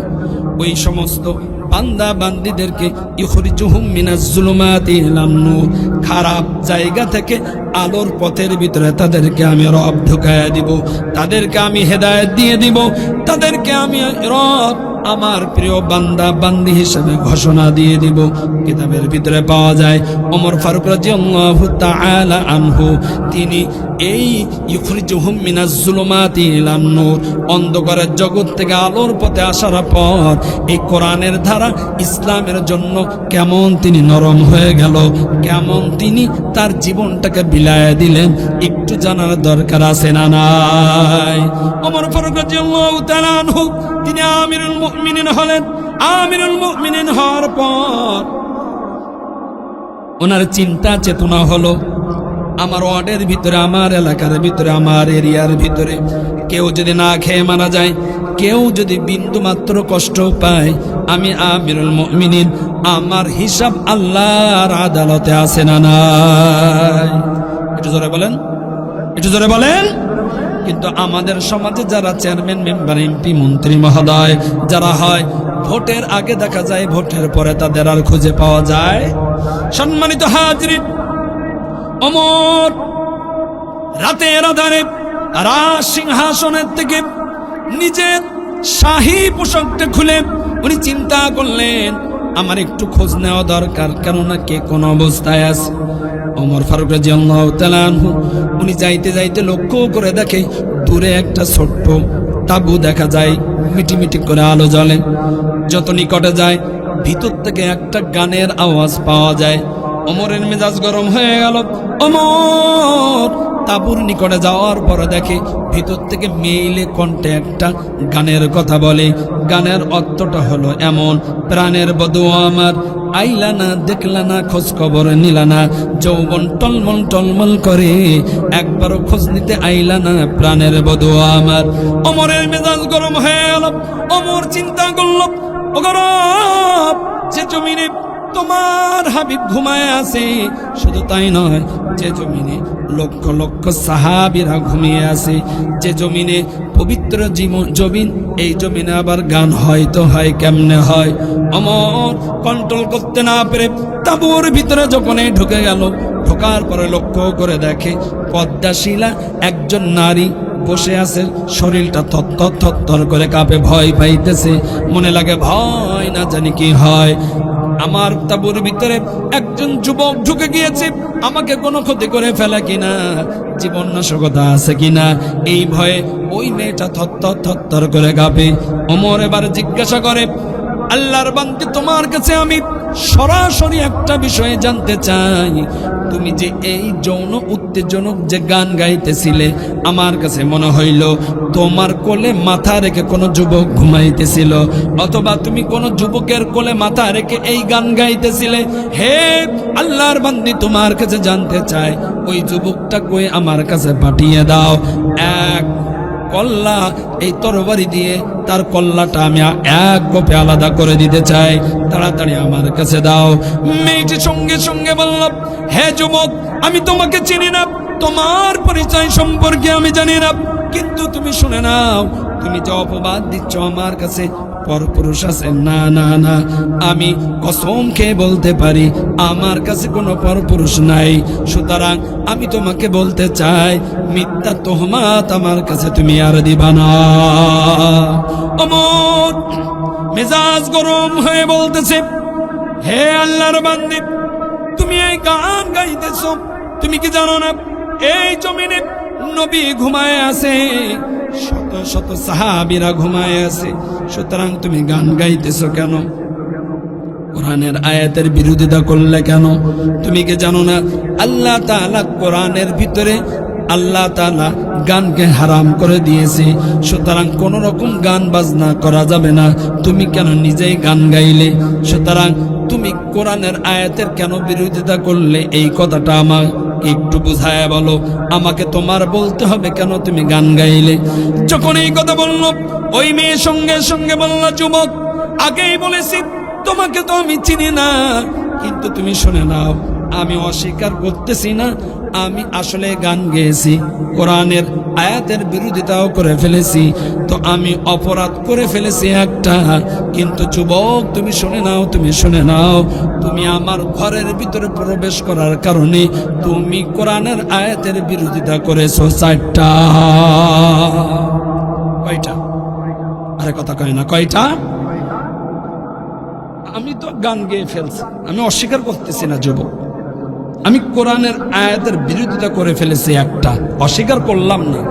ওই সমস্ত বান্দা বান্দীদেরকে ইখরিজুহুম মিনাজ যুলুমাতি ইলান নূর, খারাপ জায়গা থেকে আলোর পথের ভিতরে তাদেরকে আমি রব ঢুকায়া দিব, তাদেরকে আমি হেদায়েত দিয়ে দিব, তাদেরকে আমি রব আমার প্রিয় বান্দা বান্দি হিসেবে ঘোষণা দিয়ে দিব। কিতাবের ভিতরে পাওয়া যায় ওমর ফারুক রাদিয়াল্লাহু তাআলা আনহু, তিনি এই ইখরিজুহুম মিনাজ যুলুমাতি ইলান নূর, অন্ধকারের জগৎ থেকে আলোর পথে আসার পর এই কোরআনের ধারা ইসলামের জন্য কেমন তিনি নরম হয়ে গেল, কেমন তিনি তার জীবনটাকে বিলায় দিলেন, একটু জানার দরকার আছে না নাই? ওমর ফারুক রাদিয়াল্লাহু তাআলা আনহু তিনি আমিরুল মুমিনিন হলেন। আমিরুল মুমিনিন হওয়ার পর ওনার চিন্তা চেতনা হলো, আমার ওয়ার্ডের ভিতরে, আমার এলাকার ভিতরে, আমার এরিয়ার ভিতরে কেউ যদি না খেয়ে মারা যায়, কেউ যদি বিন্দু মাত্র কষ্ট পায়, আমি আমিরুল মুমিনিন, আমার হিসাব আল্লাহর আদালতে আছে না নাই? একটু জোরে বলেন, একটু জোরে বলেন। কিন্তু আমাদের সমাজে যারা চেয়ারম্যান, মেম্বার, এমপি, মন্ত্রী মহোদয় যারা হয়, ভোটের আগে দেখা যায়, ভোটের পরে তাদের আর খুঁজে পাওয়া যায়। সম্মানিত হাজিরিন, ওমর রাতের আধারে রাজ সিংহাসনের থেকে নিজের শাহী পোশাকটা খুলে উনি চিন্তা করলেন, আমার একটু খোঁজ নেওয়া দরকার, কেননা কে কোন অবস্থায় আছে। ওমর ফারুক রাদিয়াল্লাহু তাআলা আনহু উনি যাইতে যাইতে লক্ষ্য করে দেখে দূরে একটা ছোট্ট তাঁবু দেখা যায়, মিটিমিটি করে আলো জ্বলে। যত নিকটে যায়, ভিতর থেকে একটা গানের আওয়াজ পাওয়া যায়। ওমরের মেজাজ গরম হয়ে গেল। ওমর তাঁবুর নিকটে যাওয়ার পরে দেখে ভিতর থেকে মেইলে কণ্ঠে একটা গানের কথা বলে। গানের অর্থটা হলো এমন, প্রাণের বধূ আমার আইলা না, দেখলা না, খোঁজ খবর নিলা না, যৌবন টলমল টলমল করে, একবারও খোঁজ নিতে আইলা না, প্রাণের বধূ আমার। ওমরের মেজাজ গরম হয়ে গেল। ওমর চিন্তা করল, ও গরব, যে জমিনে তোমার হাবিব ঘুমায় আছে, শুধু তাই নয়, যে জমিনে লক্ষ লক্ষ সাহাবীরা ঘুমিয়ে আছে, যে জমিনে পবিত্র জমিন, এই জমিনে আবার গান হয়তো হয়, কেমনে হয়? ওমর কন্ট্রোল করতে না পেরে তাঁবুর ভিতরে যখন ঢুকে গেল, ঢোকার পরে লক্ষ্য করে দেখে পদ্মাশীলা একজন নারী বসে আছে, শরীরটা থরথর থরথর করে কাঁপে, ভয় পাইতেছে। মনে লাগে ভয়, না জানি কি হয়। আমার তাঁবুর ভিতরে একজন যুবক ঢুকে গিয়েছে, আমাকে কোনো ক্ষতি করে ফেলে কিনা, জীবন নাশকতা আছে কিনা, এই ভয়ে ওই মেয়েটা থরথর থরথর করে কাঁপে। ওমর এবার জিজ্ঞাসা করে, আল্লাহর বান্দী, তোমার কাছে আমি সরাসরি একটা বিষয় জানতে চাই, তুমি যে এই যৌন উত্তেজনক যে গান গাইতেছিলে, আমার কাছে মনে হইল তোমার কোলে মাথা রেখে কোনো যুবক ঘুমাইতেছিল, অথবা তুমি কোনো যুবকের কোলে মাথা রেখে এই গান গাইতেছিলে। হে আল্লাহর বান্দী, তোমার কাছে জানতে চাই, ওই যুবকটা কই, আমার কাছে পাঠিয়ে দাও। এক কল্লা এই তরবারি দিয়ে তার কল্লাটা আমি এক কোপে আলাদা করে দিতে চাই, তাড়াতাড়ি আমার কাছে দাও। মেয়েটি সঙ্গে সঙ্গে বলল, হে যুবক, আমি তোমাকে চিনি না, তোমার পরিচয় সম্পর্কে আমি জানি না, কিন্তু তুমি শুনে নাও, তুমি যে অপবাদ দিচ্ছ আমার কাছে পরপুরুষ আছে, না না না, আমি কসম খেয়ে বলতে পারি আমার কাছে কোনো পরপুরুষ নাই। সুতরাং আমি তোমাকে বলতে চাই, মিথ্যা তোহমাত আমার কাছে তুমি আর দিবা না। ওমর মেজাজ গরম হয়ে বলতেছে, হে আল্লাহর বান্দী, তুমি এই গান গাইতেছো, তুমি কি জানো না এই জমিনে নবী ঘুমায় আছে, শত শত সাহাবীরা ঘুমায় আছে, সুতরাং তুমি গান গাইতেছো কেন? কোরআনের আয়াতের বিরোধিতা করলে কেন? তুমি কি জানো না আল্লাহ তাআলা কোরআনের ভিতরে আল্লাহ তাআলা গানকে হারাম করে দিয়েছে, সুতরাং কোন রকম গান বাজনা করা যাবে না। তুমি কেন নিজেই গান গাইলে? সুতরাং তুমি কোরআনের আয়াতের কেন বিরোধিতা করলে? এই কথাটা আমার একটু বুঝায় বলো, আমাকে তোমার বলতে হবে কেন তুমি গান গাইলে? যখন এই কথা বলল, ওই মেয়ে সঙ্গে সঙ্গে বলল, যুবক, আগেই বলেছি তোমাকে তো আমি চিনি না, কিন্তু তুমি শুনে নাও, আমি অস্বীকার করতেছি না, আমি আসলে গান গেয়েছি, কোরআনের আয়াতের বিরোধিতাও করে ফেলেছি, তো আমি অপরাধ করে ফেলেছি একটা। কিন্তু যুবক, তুমি শুনে নাও, তুমি শুনে নাও, তুমি আমার ঘরের ভিতরে প্রবেশ করার কারণে তুমি কোরআনের আয়াতের বিরোধিতা করেছো 4টা। কয়টা? আরে কথা কয় না, কয়টা? আমি তো গান গেয়ে ফেলছি, আমি অস্বীকার করতেছি না যুবক, আমি কোরআনের আয়াতের বিরোধিতা করে ফেলেছি একটা, অস্বীকার করলাম না।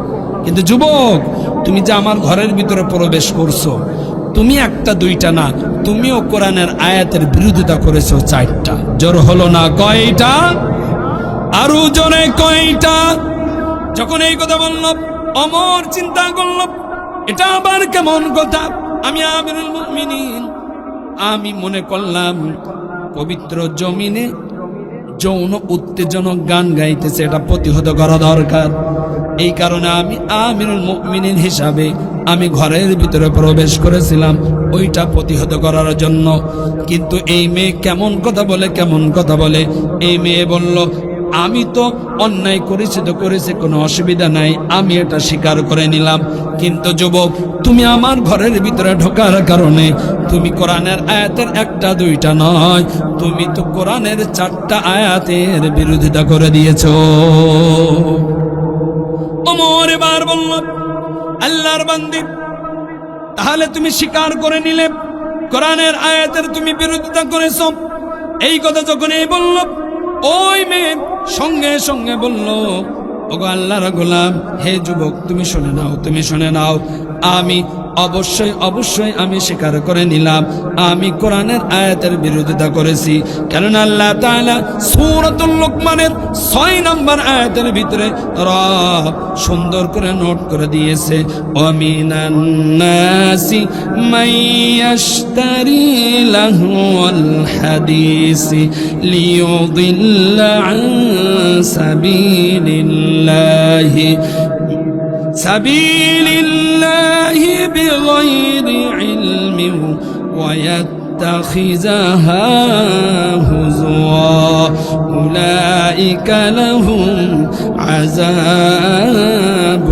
কিন্তু যুবক, তুমি যে আমার ঘরের ভিতরে প্রবেশ করছো, তুমি একটা দুইটা না, তুমিও কোরআনের আয়াতের বিরোধিতা করেছো 4টা। জোর হলো না? কয়টা? আরো জোরে কয়টা? যখন এই কথা বলল, ওমর চিন্তা করল, এটা আবার কেমন কথা? আমি আমিরুল মুমিনিন, আমি মনে করলাম পবিত্র জমিনে যৌন উত্তেজনক গান গাইতেছে, এটা প্রতিহত করা দরকার। এই কারণে আমি আমিরুল মুমিনিন হিসাবে আমি ঘরের ভিতরে প্রবেশ করেছিলাম ওইটা প্রতিহত করার জন্য। কিন্তু এই মেয়ে কেমন কথা বলে, কেমন কথা বলে। এই মেয়ে বলল, আমি তো অন্যায় করেছি, তো করেছি, কোনো অসুবিধা নাই, আমি এটা স্বীকার করে নিলাম। কিন্তু যুবক, তুমি আমার ঘরের ভিতরে ঢোকার কারণে তুমি কোরআনের আয়াতের একটা দুইটা নয়, তুমি তো কোরআনের 4টা আয়াতের বিরোধিতা করে দিয়েছো। ওমর এবার বলল, আল্লাহর বান্দী, তাহলে তুমি স্বীকার করে নিলে কোরআনের আয়াতের তুমি বিরোধিতা করেছো। এই কথা যখন এই বলল, ওই মেয়ে সঙ্গে সঙ্গে বলল, ওগো আল্লাহর গোলাম, হে যুবক, তুমি শুনে নাও, তুমি শুনে নাও, আমি অবশ্যই অবশ্যই আমি স্বীকার করে নিলাম আমি কোরআনের আয়াতের বিরোধিতা করেছি। কেননা আল্লাহ তাআলা সূরাতুল লুকমানের 6 নম্বর আয়াতের ভিতরে সুন্দর করে নোট করে দিয়েছে, ওয়ামিনান নাসি মাইয়াশতারি লাহুল হাদিসি লিয়ুদিল্লা আন সাবিলিল্লাহি بغير علم ويتخذها هزوا أولئك لهم عذاب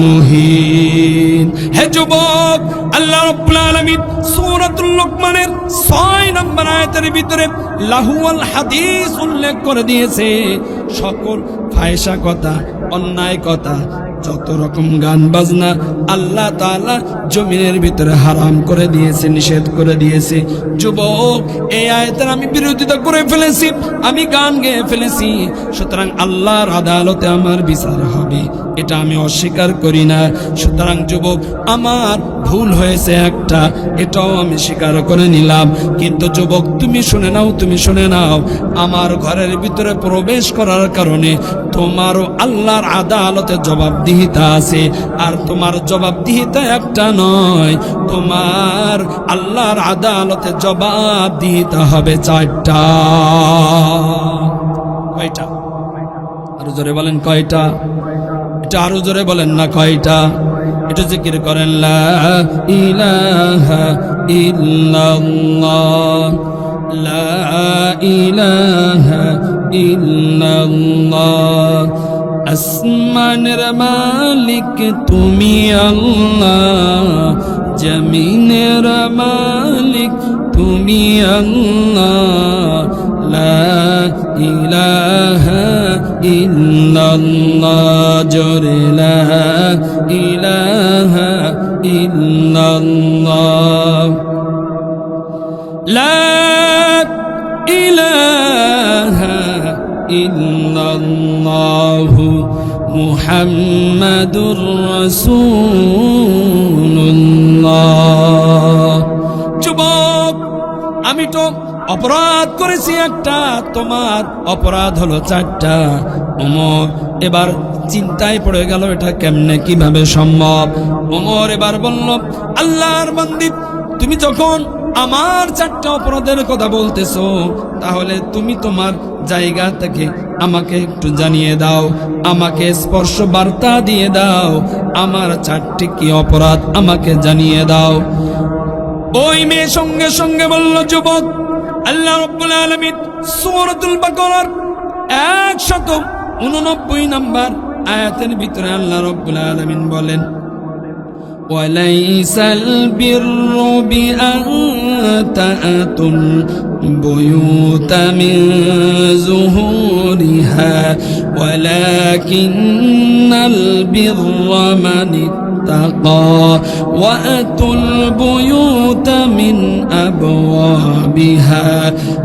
مهين। হে যুবক, আল্লাহ রাব্বুল আলামিন সূরাতুল লুকমানের 6 নম্বর আয়াতের ভিতরে লাহুয়াল হাদিস উল্লেখ করে দিয়েছে। সকল ফায়সা কথা, অন্যায় কথা, যত রকম গান বাজনা আল্লাহ তাআলা জমিনের ভিতরে হারাম করে দিয়েছে, নিষেধ করে দিয়েছে। যুবক, এই আয়াতের আমি বিরোধিতা করে ফেলেছি, আমি গান গেয়ে ফেলেছি, সুতরাং আল্লাহর আদালতে আমার বিচার হবে, এটা আমি অস্বীকার করি না। সুতরাং যুবক, আমার ভুল হয়েছে একটা, এটাও আমি স্বীকার করে নিলাম। কিন্তু যুবক, তুমি শুনে নাও, তুমি শুনে নাও, আমার ঘরের ভিতরে প্রবেশ করার কারণে তোমারও আল্লাহর আদালতে জবাবদিহিতা আছে। আর তোমার জবাবদিহিতা একটা নয়, তোমার আল্লাহর আদালতে জবাবদিহিতা হবে 4টা। কয়টা? আরো জোরে বলেন, কয়টা? এটা আরো জোরে বলেন না, কয়টা? এটা জিকির করেন, লা ইলাহা ইল্লাল্লাহ, লা ইলাহা ইল্লাল্লাহ। আসমানের মালিক তুমি আল্লাহ, জমিনের মালিক তুমি আল্লাহ, লা ইলাহা ইল্লাল্লাহ, জোরে লা ইলাহা ইল্লাল্লাহ, লা ইলাহা ইল্লাল্লাহু মুহাম্মাদুর রাসূলুল্লাহ। যুবক, আমি তো অপরাধ করেছি একটা, তোমার অপরাধ হলো 4টা। ওমর এবার চিন্তায় পড়ে গেল, এটা কেমনে কিভাবে সম্ভব। ওমর এবার বলল, আল্লাহর বান্দী, তুমি যখন আমার 4টা অপরাধের কথা বলতেছো, তাহলে তুমি তোমার জায়গা থেকে আমাকে একটু জানিয়ে দাও, আমাকে স্পর্শ বার্তা দিয়ে দাও, আমার 4টি কি অপরাধ আমাকে জানিয়ে দাও। ওই মেয়ে সঙ্গে সঙ্গে বলল, যুবক, আল্লাহ রাব্বুল আলামিন সূরাতুল বাকারার 189 নম্বর আয়াতের ভিতরে আল্লাহ রাব্বুল আলামিন বলেন, وَلَيْسَ الْبِرُّ بِأَن تَأْتُوا الْبُيُوتَ مِن ظُهُورِهَا وَلَكِنَّ الْبِرَّ مَنِ اتَّقَى وَأْتُوا الْبُيُوتَ مِنْ أَبْوَابِهَا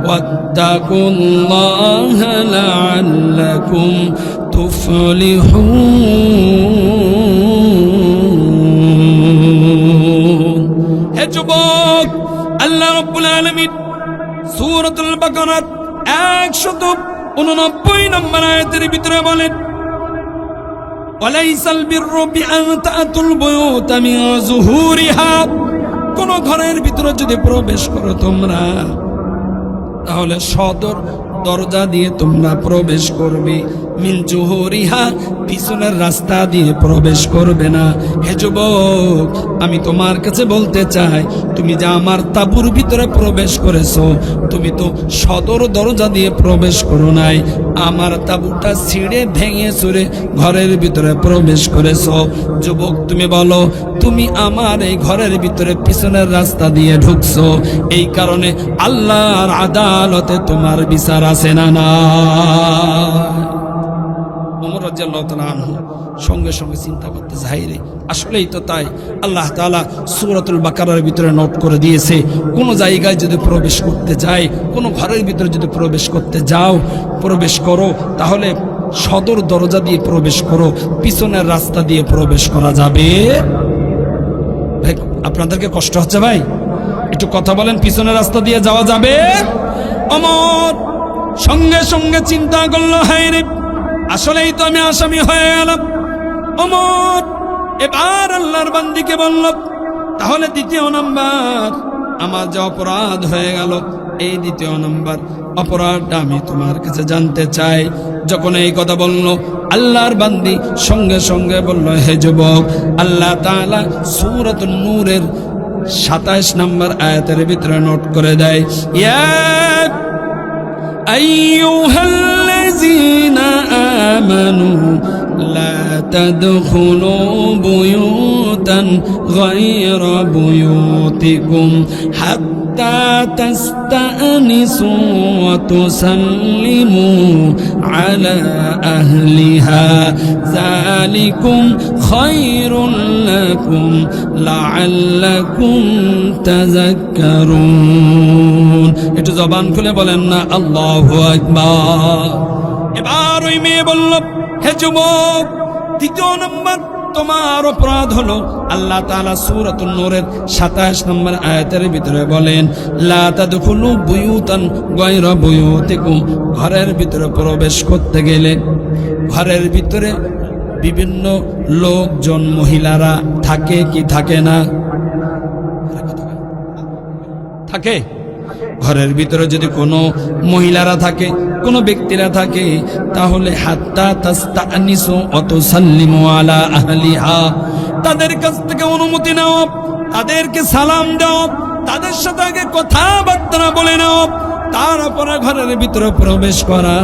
وَاتَّقُوا اللَّهَ لَعَلَّكُمْ تُفْلِحُونَ। হে যুবক, আল্লাহ রাব্বুল আলামিন সূরাতুল বাকারার 189 নম্বর আয়াতের ভিতরে বলেন, ওয়ালাইসাল বিররু বিআন তা'তুল বুয়ুতা মিন যুহুরিহা, কোন ঘরের ভিতরে যদি প্রবেশ করো তোমরা, তাহলে সদর দরজা দিয়ে তোমরা প্রবেশ করবে, মিন যুহুরিহা, পিছনের রাস্তা দিয়ে প্রবেশ করবে না। হে যুবক, আমি তোমার কাছে বলতে চাই, তুমি যে আমার তাঁবুর ভিতরে প্রবেশ করেছো, তুমি তো সদর দরজা দিয়ে প্রবেশ করো নাই, আমার তাঁবুটা ছিঁড়ে ভেঙে চুরে ঘরের ভিতরে প্রবেশ করেছো। যুবক, তুমি বলো, তুমি আমার এই ঘরের ভিতরে পিছনের রাস্তা দিয়ে ঢুকছো, এই কারণে আল্লাহর আদালতে তোমার বিচার আছে না? না। ওমর রাদিয়াল্লাহু তাআলা আনহু সঙ্গে সঙ্গে চিন্তা করতে যাইরে, আসলেই তো তাই। আল্লাহ তাআলা সূরাতুল বাকারার ভিতরে নোট করে দিয়েছে, কোন জায়গায় যদি প্রবেশ করতে যাই, কোন ঘরের ভিতরে যদি প্রবেশ করতে যাও, প্রবেশ করো, তাহলে সদর দরজা দিয়ে প্রবেশ করো, পিছনের রাস্তা দিয়ে প্রবেশ করা যাবে। ভাই, আপনাদেরকে কষ্ট হচ্ছে ভাই? একটু কথা বলেন, পিছনের রাস্তা দিয়ে যাওয়া যাবে? ওমর সঙ্গে সঙ্গে চিন্তা করলো, হায় রে, আসলেই তো আমি আসামি হয়ে গেলাম। ওমর এবার আল্লাহর বান্দীকে বলল, তাহলে 2য় নাম্বার আমার যে অপরাধ হয়ে গেল, এই 2য় নাম্বার অপরাধটা আমি তোমার কাছে জানতে চাই। যখন এই কথা বলল, আল্লাহর বান্দী সঙ্গে সঙ্গে বলল, হে যুবক, আল্লাহ তাআলা সূরাতুন নূরের 27 নম্বর আয়াতের ভিতরে নোট করে দেয়, ইয়া আইয়ুহাল্লাযীনা আমানু লা তাদখুলু বুয়ুতান গায়রা বুয়ুতিকুম হাত্তা তাস্তানিসু ওয়া তুসাল্লিমু আলা আহলিহা যালিকুম খায়রুল লাকুম লাআল্লাকুম তাযাক্কারুন। একটু জবান খুলে বলেন না আল্লাহু আকবার। এবার ওই মেয়ে বলল, হে যুবক, 2য় নম্বর তোমার অপরাধ হলো, আল্লাহ তাআলা সূরাতুন নূরের 27 নম্বর আয়াতের ভিতরে বলেন, লা তাদখুলু বুয়ুতান গায়রা বুয়ুতিকুম, ঘরের ভিতরে প্রবেশ করতে গেলে ঘরের ভিতরে বিভিন্ন লোকজন, মহিলারা থাকে কি থাকে না? থাকে। ঘরের ভিতরে যদি কোনো মহিলারা থাকে, কোনো ব্যক্তিরা থাকে, তাহলে হাত্তা তাস্তানিসু ওয়া তুসাল্লিমু আলা আহলিহা, তাদের কাছ থেকে অনুমতি নাও, তাদেরকে সালাম দাও, তাদের সাথে আগে কথাবার্তা বলে নাও, তারপরে ঘরের ভিতরে প্রবেশ করা।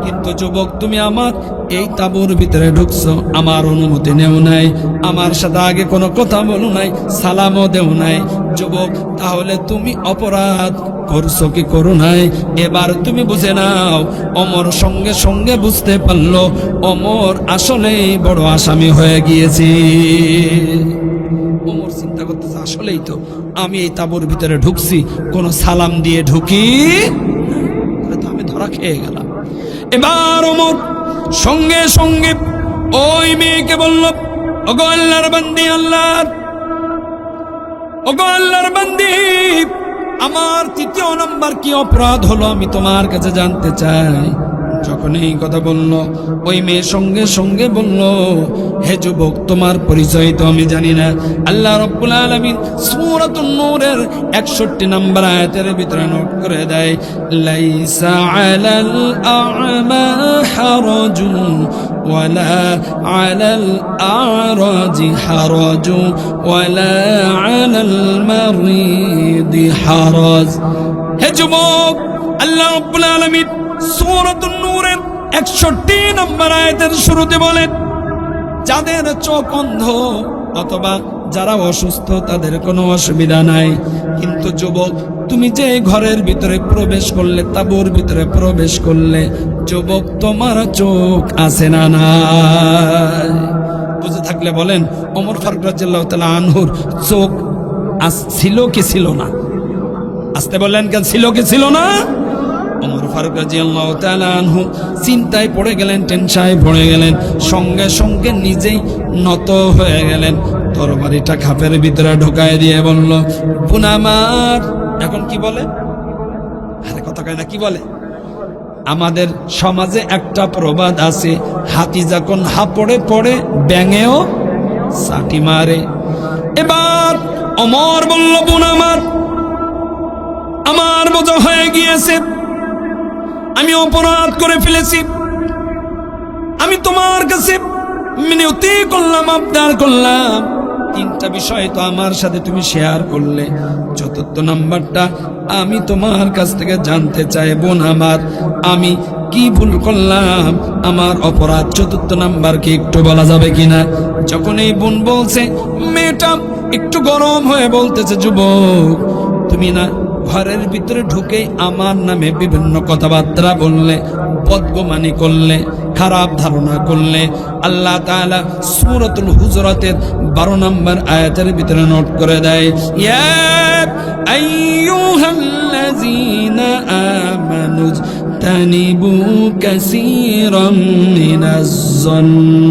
কিন্তু যুবক, তুমি আমার এই তাঁবুর ভিতরে ঢুকছো, আমার অনুমতি নেও নাই, আমার সাথে আগে কোনো কথা বলো নাই, সালামও দেও নাই। যুবক, তাহলে তুমি অপরাধ করছো কি করো নাই? এবার তুমি বুঝে নাও। ওমর সঙ্গে সঙ্গে বুঝতে পারলো ওমর আসলেই বড় আসামি হয়ে গিয়েছে। ওমর চিন্তা করতেছে, আসলেই তো আমি এই তাঁবুর ভিতরে ঢুকছি, কোনো সালাম দিয়ে ঢুকি, তাহলে তো আমি ধরা খেয়ে গেলাম। এবার ওমর সঙ্গে সঙ্গে ওই মেয়েকে বলল, ওগো আল্লাহর বান্দি, ওগো আল্লাহর বান্দি, আমার তৃতীয় নাম্বার কি অপরাধ হলো আমি তোমার কাছে জানতে চাই। যখন এই কথা বলল, ওই মেয়ে সঙ্গে সঙ্গে বলল, হে যুবক, তোমার পরিচয় তো আমি জানি না। আল্লাহ রাব্বুল আলামিন সূরাতুন নূরের 61 নম্বর আয়াতের ভিতরে নোট করে দেয়, লাইসা আলাল আ'মা হারাজুন ওয়ালা আলাল আ'রাজি হারাজু ওয়ালা আলাল মারিদি হারাজ। হে যুবক, আল্লাহ রাব্বুল আলামিন সূরাতুন নূরের 61 নম্বর আয়াতের শুরুতে বলেন, যাদের চোখ অন্ধ অথবা যারা অসুস্থ তাদের কোনো অসুবিধা নাই। কিন্তু যুবক, তুমি যে ঘরের ভিতরে প্রবেশ করলে, তাঁবুর ভিতরে প্রবেশ করলে, যুবক, তোমার চোখ আছে না নাই? বুঝে থাকলে বলেন, ওমর ফারুক রাদিয়াল্লাহু তাআলা আনহুর চোখ ছিল কি ছিল না? আসতে বললেন কেন, ছিল কি ছিল না? ওমর ফারুক রাদিয়াল্লাহু তাআলা আনহু চিন্তায় পড়ে গেলেন, টেনশনে পড়ে গেলেন, সঙ্গে সঙ্গে নিজেই নত হয়ে গেলেন, তরবারিটা খাপের ভিতরে ঢোকায় দিয়ে বলল, বোন আমার। এখন কি বলে? আরে কথা কয় না, কি বলে? আমাদের সমাজে একটা প্রবাদ আছে, হাতি যখন হাঁপড়ে পড়ে ব্যাঙেও সাটি মারে। এবার ওমর বলল, বোন আমার, আমার বোঝা হয়ে গিয়েছে, আমি অপরাধ করে ফেলেছি, আমি তোমার কাছে মিনতি করলাম, আবদার করলাম, তিনটা বিষয় তো আমার সাথে তুমি শেয়ার করলে, চতুর্থ নাম্বারটা আমি তোমার কাছ থেকে জানতে চাই, বোন আমার, আমি কি ভুল করলাম, আমার অপরাধ চতুর্থ নাম্বার কি একটু বলা যাবে কিনা? যখন এই বোন বলছে, মেয়েটা একটু গরম হয়ে বলতেছে, যুবক, তুমি না ঘরের ভিতরে ঢুকে আমার নামে বিভিন্ন কথাবার্তা বললে, বদগুমানি করলে, খারাপ ধারণা করলে। আল্লাহ তাআলা সূরাতুল হুজুরাতের 12 নম্বর আয়াতের ভিতরে নোট করে দেয়, ইয়া আইয়ুহাল্লাযীনা আমানু তানিবু কাসীরাম মিনাজ-যন্নি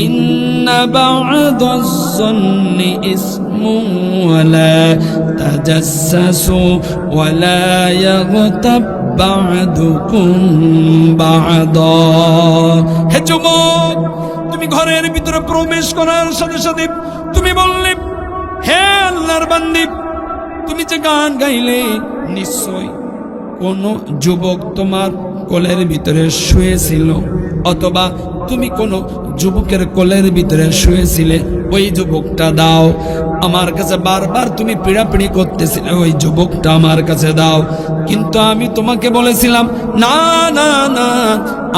ইন্না বা'দাজ-যন্নি ইসমুন ওয়ালা তাজাসসু ওয়ালা ইয়াগতাব বা'দুকুম বা'দা। হে যুবক, তুমি ঘরের ভিতরে প্রবেশ করার সাথে সাথে তুমি বললে, হে আল্লাহর বান্দি, তুমি যে গান গাইলে, নিশ্চয় কোন যুবক তোমার কোলের ভিতরে শুয়েছিল, অথবা তুমি কোন যুবকের কোলের ভিতরে শুয়েছিলে, ওই যুবকটা দাও। আমার কাছে বারবার তুমি পিড়াপিড়ি করতেছিলে, ওই যুবকটা আমার কাছে দাও। কিন্তু আমি তোমাকে বলেছিলাম, না না না,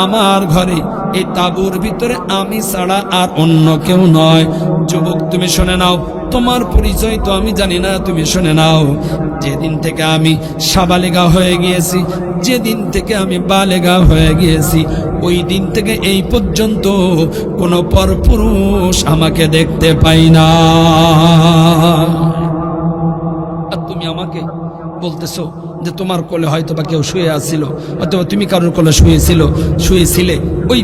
আমার ঘরে এই তাঁবুর ভিতরে আমি ছাড়া আর অন্য কেউ নয়। যুবক, তুমি শুনে নাও, তোমার পরিচয় তো আমি জানি না, তুমি শুনে নাও। যেদিন থেকে আমি সাবালেগা হয়ে গিয়েছি, যেদিন থেকে আমি বালেগা হয়ে গিয়েছি, ওই দিন থেকে এই পর্যন্ত কোনো পরপুরুষ আমাকে দেখতে পাই না। আর তুমি আমাকে বলতেছো যে তোমার কোলে হয়তো বা কেউ শুয়ে আসছিল, অথবা তুমি কারোর কোলে শুয়েছিলে, ওই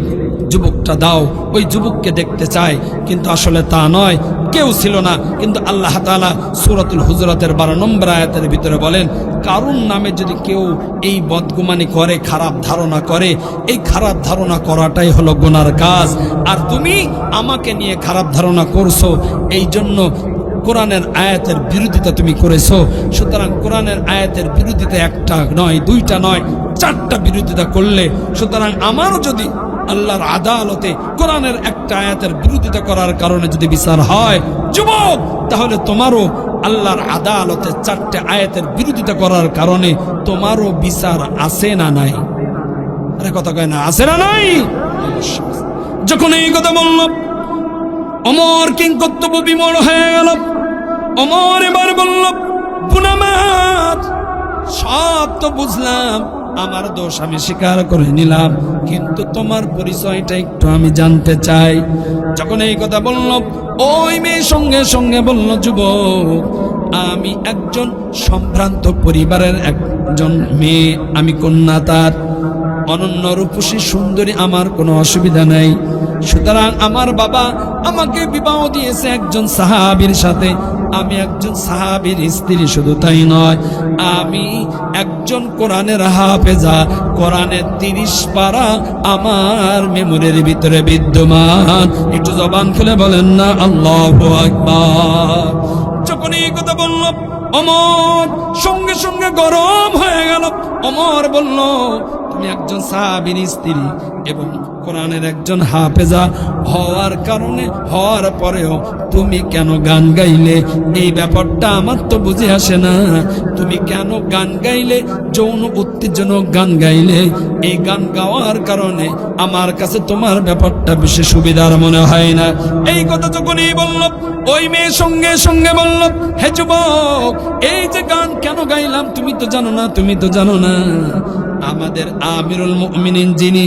যুবকটা দাও, ওই যুবককে দেখতে চায়। কিন্তু আসলে তা নয়, কেউ ছিল না। কিন্তু আল্লাহ তাআলা সূরাতুল হুজুরাতের 12 নম্বর আয়াতের ভিতরে বলেন, কারুন নামে যদি কেউ এই বদগুমানি করে, খারাপ ধারণা করে, এই খারাপ ধারণা করাটাই হলো গুনার কাজ। আর তুমি আমাকে নিয়ে খারাপ ধারণা করছো, এই জন্য কোরআনের আয়াতের বিরোধিতা তুমি করেছো। সুতরাং কোরআনের আয়াতের বিরোধিতা একটা নয়, দুইটা নয়, 4টা বিরোধিতা করলে, সুতরাং আমারও যদি আল্লাহর আদালতে কোরআনের একটা আয়াতের বিরোধিতা করার কারণে যদি বিচার হয় যুবক, তাহলে তোমারও আল্লাহর আদালতে 4টে আয়াতের বিরোধিতা করার কারণে তোমারও বিচার আছে না নাই? আরে কথা কয় না, আছে না নাই? যখন এই কথা বলল ওমর কিংকর্তব্য বিমূঢ় হয়ে গেল। ওমর এবার বলল, পুনামাত, সব তো বুঝলাম, আমার দোষ আমি স্বীকার করে নিলাম, কিন্তু তোমার পরিচয়টা একটু আমি জানতে চাই। যখন এই কথা বলল ওই মেয়ে সঙ্গে সঙ্গে বলল, যুবক, আমি একজন সম্ভ্রান্ত পরিবারের একজন মেয়ে, আমি কন্যা, তার অনন্য রূপসী সুন্দরী, আমার কোনো অসুবিধা নাই। সুতরাং আমার বাবা আমাকে বিবাহ দিয়েছে একজন সাহাবীর সাথে, আমি একজন সাহাবীর স্ত্রী। শুধু তাই নয়, আমি একজন কোরআনের হাফেজা, কোরআনের 30 পারা আমার মেমোরির ভিতরে বিদ্যমান। একটু জবান খুলে বলেন না আল্লাহু আকবার। যখন এই কথা বলল ওমর সঙ্গে সঙ্গে গরম হয়ে গেল। ওমর বলল, তুমি একজন সাহাবীর স্ত্রী এবং কোরআনের একজন হাফেজা হওয়ার কারণে, হওয়ার পরেও তুমি কেন গান গাইলে? এই ব্যাপারটা আমার তো বুঝে আসে না। তুমি কেন গান গাইলে? যৌন উত্তেজনক গান গাইলে। এই গান গাওয়ার কারণে আমার কাছে তোমার ব্যাপারটা বেশি সুবিধার মনে হয় না। এই কথা যখনই বলল, ওই মেয়ে সঙ্গে সঙ্গে বলল, হে যুবক, এই যে গান কেন গাইলাম তুমি তো জানো না, তুমি তো জানো না, আমাদের আমিরুল মুমিনিন যিনি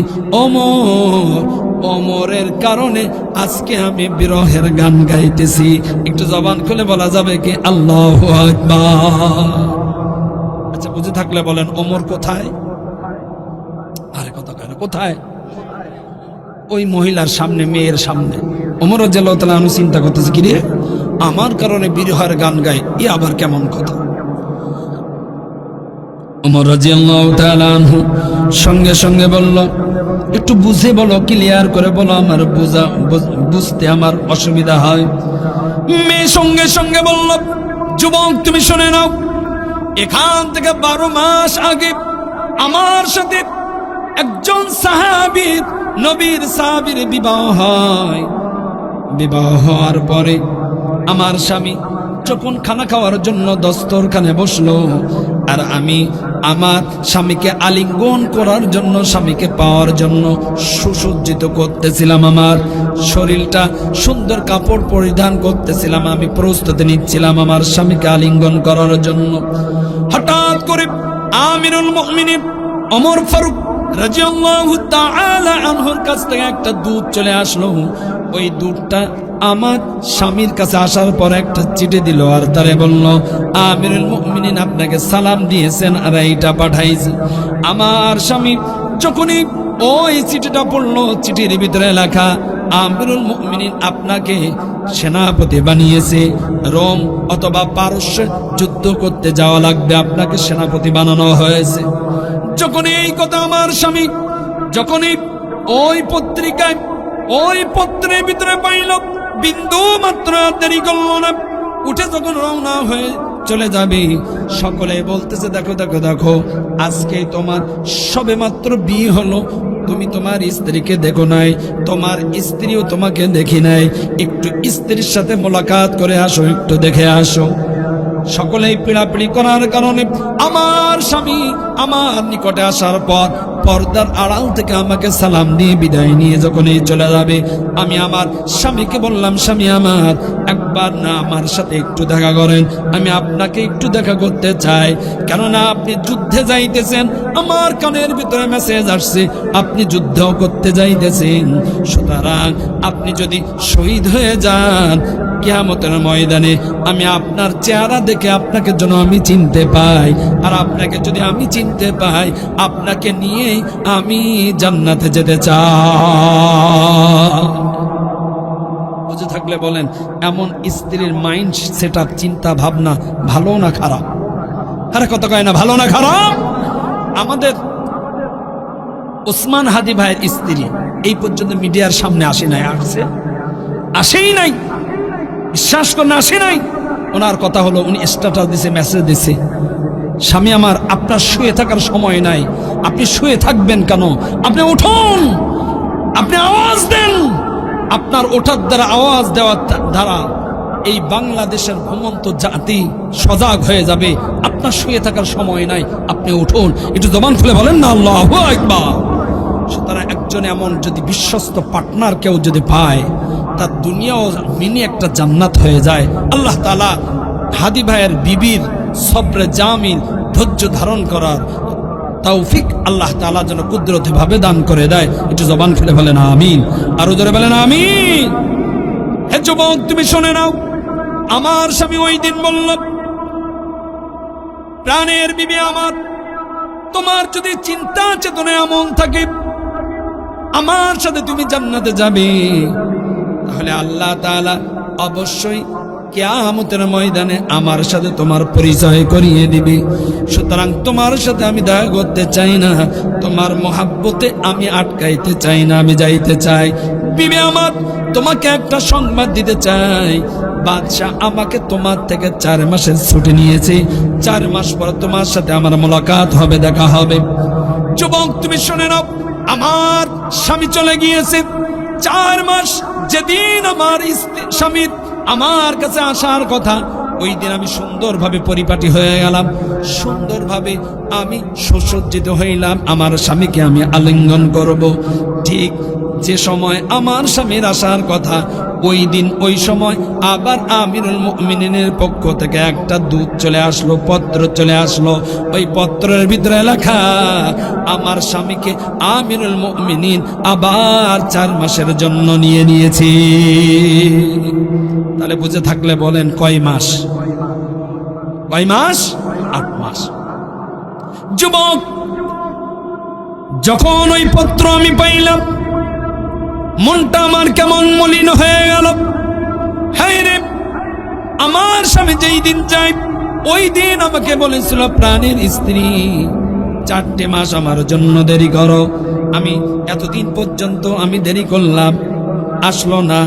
ওমরের কারণে আজকে আমি বিরহের গান গাইতেছি। একটু জবান খুলে বলা যাবে কি আল্লাহু আকবার? আচ্ছা, বুঝে থাকলে বলেন ওমর কোথায়? আরে কথা কেন, কোথায়? ওই মহিলার সামনে, মেয়ের সামনে। ওমর রাদিয়াল্লাহু তাআলা আনহু চিন্তা করতেছে, কি রে, আমার কারণে বিরহের গান গায়, এ আবার কেমন কথা? ওমর রাদিয়াল্লাহু তাআলা আনহু সঙ্গে সঙ্গে বলল, একটু বুঝে বলো, ক্লিয়ার করে বলো, আমার বুঝতে আমার অসুবিধা হয়। মেয়ে সঙ্গে সঙ্গে বলল, যুবক, তুমি শুনে নাও, এখান থেকে 12 মাস আগে আমার সাথে একজন সাহাবীর, নবীর সাহাবীর বিবাহ হয়। বিবাহ হওয়ার পরে আমার স্বামী যখন খানা খাওয়ার জন্য দস্তরখানে বসলো, আর আমি আমার স্বামীকে আলিঙ্গন করার জন্য, স্বামীকে পাওয়ার জন্য সুসজ্জিত করতেছিলাম, আমার শরীরটা সুন্দর কাপড় পরিধান করতেছিলাম, আমি প্রস্তুতি নিচ্ছিলাম আমার স্বামীকে আলিঙ্গন করার জন্য। হঠাৎ করে আমিরুল মুমিনিন ওমর ফারুক রাদিয়াল্লাহু তাআলা আনহুর কাছ থেকে একটা দূত চলে আসলো। ওই দূতটা আমার স্বামীর কাছে আসার পর একটা চিঠি দিল, আর তারে বলল, আমিরুল মুমিনিন আপনাকে সালাম দিয়েছেন আর এইটা পাঠাইছে। আমার স্বামী যখনই ওই চিঠিটা পড়লো, চিঠির ভিতরে লেখা, আমিরুল মুমিনিন আপনাকে সেনাপতি বানিয়েছে, রোম অথবা পারস্য যুদ্ধ করতে যাওয়া লাগবে, আপনাকে সেনাপতি বানানো হয়েছে। যখনই এই কথা আমার স্বামী, যখনই ওই পত্রিকায়, ওই পত্রের ভিতরে পাইল, বিন্দু মাত্র দেরি করল না, উঠে যখন রওনা হয়ে চলে যাবে, সকলে বলতেছে, দেখো দেখো দেখো, আজকে তোমার সবে মাত্র বিয়ে হলো, তুমি তোমার স্ত্রীকে দেখো নাই, তোমার স্ত্রীও তোমাকে দেখি নাই, একটু স্ত্রীর সাথে মোলাকাত করে আসো, একটু দেখে আসো। সকলেই পিড়াপিড়ি করার কারণে আমার স্বামী আমার নিকটে আসার পর পর্দার আড়াল থেকে আমাকে সালাম দিয়ে বিদায় নিয়ে যখনই চলে যাবে, আমি আমার স্বামীকে বললাম, স্বামী আমার, একবার না আমার সাথে একটু দেখা করেন, আমি আপনাকে একটু দেখা করতে চাই, কেননা আপনি যুদ্ধে যাইতেছেন, আমার কানের ভিতরে মেসেজ আসছে আপনি যুদ্ধ করতে যাইতেছেন, সুতরাং আপনি যদি শহীদ হয়ে যান কিয়ামতের ময়দানে, আমি আপনার চেহারা দেখে আপনাকে যেন আমি চিনতে পাই, আর আপনাকে যদি আমি চিনতে পাই, আপনাকে নিয়েই আমি জান্নাতে যেতে চাই। বুঝে থাকলে বলেন, এমন স্ত্রীর মাইন্ড সেটআপ, চিন্তা ভাবনা ভালো না খারাপ? আরে কত কয় না, ভালো না খারাপ? আমাদের ওসমান হাদি ভাইয়ের স্ত্রী এই পর্যন্ত মিডিয়ার সামনে আসে নাই, আসেই নাই, বিশ্বাস করেন, আসে নাই। ওনার কথা হলো, উনি স্ট্যাটাস দিছে, মেসেজ দিছে, স্বামী আমার, আপনার শুয়ে থাকার সময় নাই, আপনি শুয়ে থাকবেন কেন, আপনি উঠুন, আপনি আওয়াজ দেন, আপনার ওঠার দ্বারা, আওয়াজ দেওয়ার দ্বারা এই বাংলাদেশের ঘুমন্ত জাতি সজাগ হয়ে যাবে। আপনার শুয়ে থাকার সময় নাই, আপনি উঠুন, একটু জবান খুলে বলেন না আল্লাহু আকবার। সুতরাং একজন এমন যদি বিশ্বস্ত পার্টনার কেউ যদি পায়, তার দুনিয়াও মিনি একটা জান্নাত হয়ে যায়। আল্লাহ তাআলা হাদি ভাইয়ের বিবির সবরে জামিল, ধৈর্য ধারণ করার তৌফিক আল্লাহ তাআলা যেন কুদরতি ভাবে দান করে দেয়। একটু জবান খুলে বলেন আমিন, আরো জোরে বলেন আমিন। হে যুবক, তুমি শুনে নাও, আমার স্বামী ওই দিন বলল, প্রাণের বিবি আমার, তোমার যদি চিন্তা চেতনা এমন থাকে আমার সাথে তুমি জান্নাতে যাবে, তাহলে আল্লাহ তাআলা অবশ্যই কিয়ামতের ময়দানে আমার সাথে তোমার পরিচয় করিয়ে দিবে। সুতরাং তোমার সাথে আমি দেখা করতে চাই না, তোমার মহাব্বতে আমি আটকাইতে চাই না, আমি যাইতে চাই। বিবি আমার, তোমাকে একটা সংবাদ দিতে চাই, বাদশাহ আমাকে তোমার থেকে 4 মাসের ছুটি নিয়েছে, 4 মাস পর তোমার সাথে আমার মোলাকাত হবে, দেখা হবে। যুবক, তুমি শুনে নাও, আমার স্বামী চলে গিয়েছে 4 মাস। যেদিন আমার স্বামীর আমার কাছে আসার কথা, ওই দিন আমি সুন্দরভাবে পরিপাটি হয়ে গেলাম, সুন্দরভাবে আমি সুসজ্জিত হইলাম, আমার স্বামীকে আমি আলিঙ্গন করব। ঠিক যে সময় আমার স্বামীর আসার কথা, ওই দিন ওই সময় আবার আমিরুল মুমিনিনের পক্ষ থেকে একটা দূত চলে আসলো, পত্র চলে আসলো। ওই পত্রের ভিতরে লেখা, আমার স্বামীকে আমিরুল মুমিনিন আবার 4 মাসের জন্য নিয়ে নিয়েছি। তাহলে বুঝে থাকলে বলেন কয় মাস? কয় মাস? 8 মাস। যুবক, যখন ওই পত্র আমি পাইলাম, মনটা আমার কেমন মলিন হয়ে গেল। হায় রে, আমার স্বামী যেই দিন যায়, ওই দিন আমাকে বলেছিল, প্রাণের স্ত্রী 4টে মাস আমার জন্য দেরি করো। আমি এতদিন পর্যন্ত আমি দেরি করলাম, আসলো না।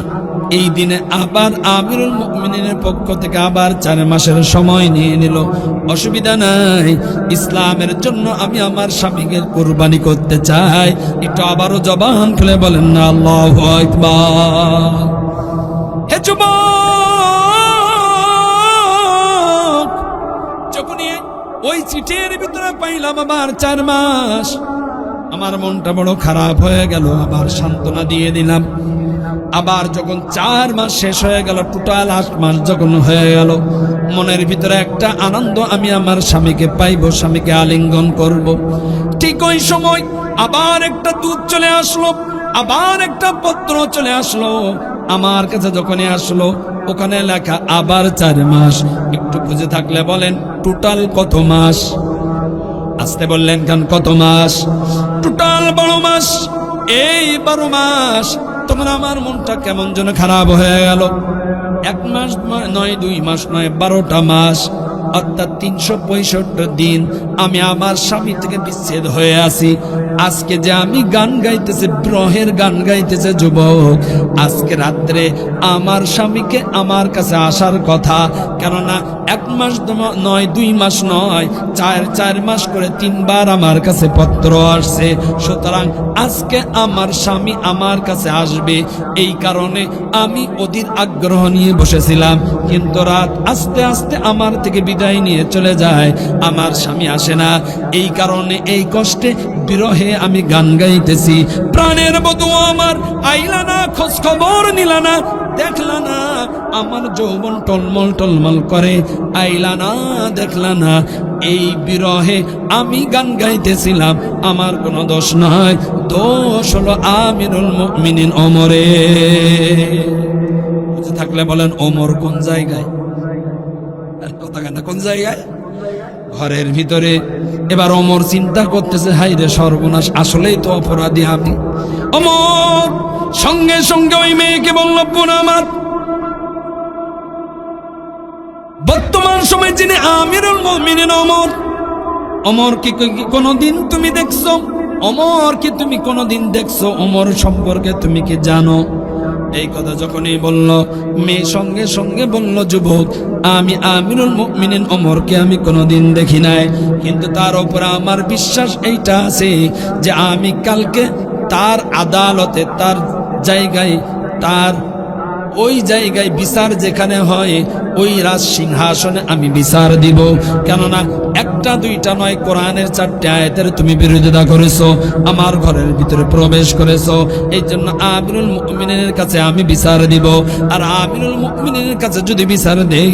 এই দিনে আবার আমিরুল মুমিনিনের পক্ষ থেকে আবার 4 মাসের সময় নিয়ে নিল। অসুবিধা নাই, ইসলামের জন্য আমি আমার স্বামীকে কুরবানি করতে চাই। একটু আবারও জবান খুলে বলেন না আল্লাহু আকবার। হে যুবক, যখনই ওই চিঠির ভিতরে পাইলাম আবার 4 মাস, আমার মনটা বড় খারাপ হয়ে গেল। আবার সান্ত্বনা দিয়ে দিলাম। আবার যখন 4 মাস শেষ হয়ে গেল, টোটাল 8 মাস যখন হয়ে গেল, মনের ভিতরে একটা আনন্দ, আমি আমার স্বামীকে পাইব, স্বামীকে আলিঙ্গন করব। ঠিক ওই সময় আবার একটা দূত চলে আসলো, আবার একটা পত্র চলে আসলো আমার কাছে। যখনই আসলো, ওখানে লেখা আবার 4 মাস। একটু বুঝে থাকলে বলেন টোটাল কত মাস? আসতে বললেন কেন? কত মাস? টোটাল 12 মাস। এই 12 মাস তখন আমার মনটা কেমন যেন খারাপ হয়ে গেল। 1 মাস নয়, 2 মাস নয়, 12টা মাস, অর্থাৎ 365 দিন আমি আমার স্বামী থেকে বিচ্ছেদ হয়ে আছি। আজকে যে আমি গান গাইতেছে, বিরহের গান গাইতেছে যুবক, আজকে রাত্রে আমার স্বামীকে আমার কাছে আসার কথা। কেননা 1 মাস নয়, 2 মাস নয়, 4 মাস করে 3 বার আমার কাছে পত্র আসছে। সুতরাং আজকে আমার স্বামী আমার কাছে আসবে, এই কারণে আমি অধীর আগ্রহ নিয়ে বসেছিলাম। কিন্তু রাত আস্তে আস্তে আমার থেকে বিদায় নিয়ে চলে যায়, আমার স্বামী আসে না। এই কারণে এই কষ্টে বিরহে আমি গান গাইতেছি। প্রাণের বধূ আমার আইলা না, খোঁজ খবর নিলা না, দেখলা না, আমার যৌবন টলমল টলমল করে, আইলা না, দেখলা না। এই বিরহে আমি গান গাইতেছিলাম, আমার কোনো দোষ নয়, দোষ হলো আমিরুল মুমিনিন ওমরে। বুঝে থাকলে বলেন ওমর কোন জায়গায়? কথা কেন, কোন জায়গায়? ঘরের ভিতরে। এবার ওমর চিন্তা করতেছে, হাই রে সর্বনাশ, আসলেই তো অপরাধী আমি। ওমর সঙ্গে সঙ্গে ওই মেয়েকে বলল, বোন আমার, বর্তমান সময় যিনি আমিরুল মুমিনিন ওমর, ওমর কি কোনদিন তুমি দেখছো? ওমর কি তুমি কোনদিন দেখছো? ওমর সম্পর্কে তুমি কি জানো? এই কথা যখনই বলল, মেয়ে সঙ্গে সঙ্গে বলল, যুবক, আমি আমিরুল মুমিনিন ওমরকে আমি কোনদিন দেখি নাই, কিন্তু তার উপর আমার বিশ্বাস এইটা আছে যে আমি কালকে তার আদালতে, তার জায়গায়, তার ওই জায়গায় বিচার যেখানে হয় ওই রাজ সিংহাসনে আমি বিচার দিব। কেননা একটা দুইটা নয়, কোরআনের 4টে আয়াতের তুমি বিরোধিতা করেছো, আমার ঘরের ভিতরে প্রবেশ করেছো। এই জন্য আমিরুল মুমিনিনের কাছে আমি বিচার দিব। আর আমিরুল মুমিনিনের কাছে যদি বিচার দেই,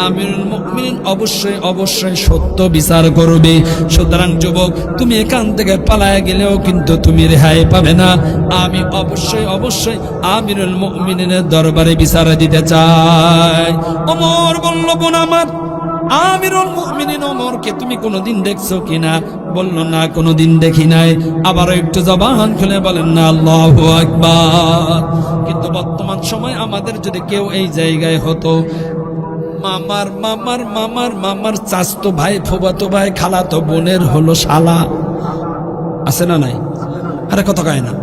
আমিরুল মুমিনিন অবশ্যই অবশ্যই সত্য বিচার করবে। সুতরাং যুবক, তুমি এখান থেকে পালায় গেলেও কিন্তু তুমি রেহাই পাবে না। আমি অবশ্যই অবশ্যই আমিরুল মুমিনিনের দরবারে বিচার দিতে চাই। ওমর বলল, বোন আমার, আমিরুল মুমিনিন ওমরকে তুমি কোনোদিন দেখছো কিনা? বলল, না, কোনোদিন দেখি নাই। আবারও একটু জবান খুলে বলেন না আল্লাহু আকবার। কিন্তু বর্তমান সময় আমাদের যদি কেউ এই জায়গায় হতো, মামার মামার মামার মামার চাচতো ভাই, ফুফাতো ভাই, খালাতো বোনের হলো শালা, আছে না নাই? আরে কথা কয় না।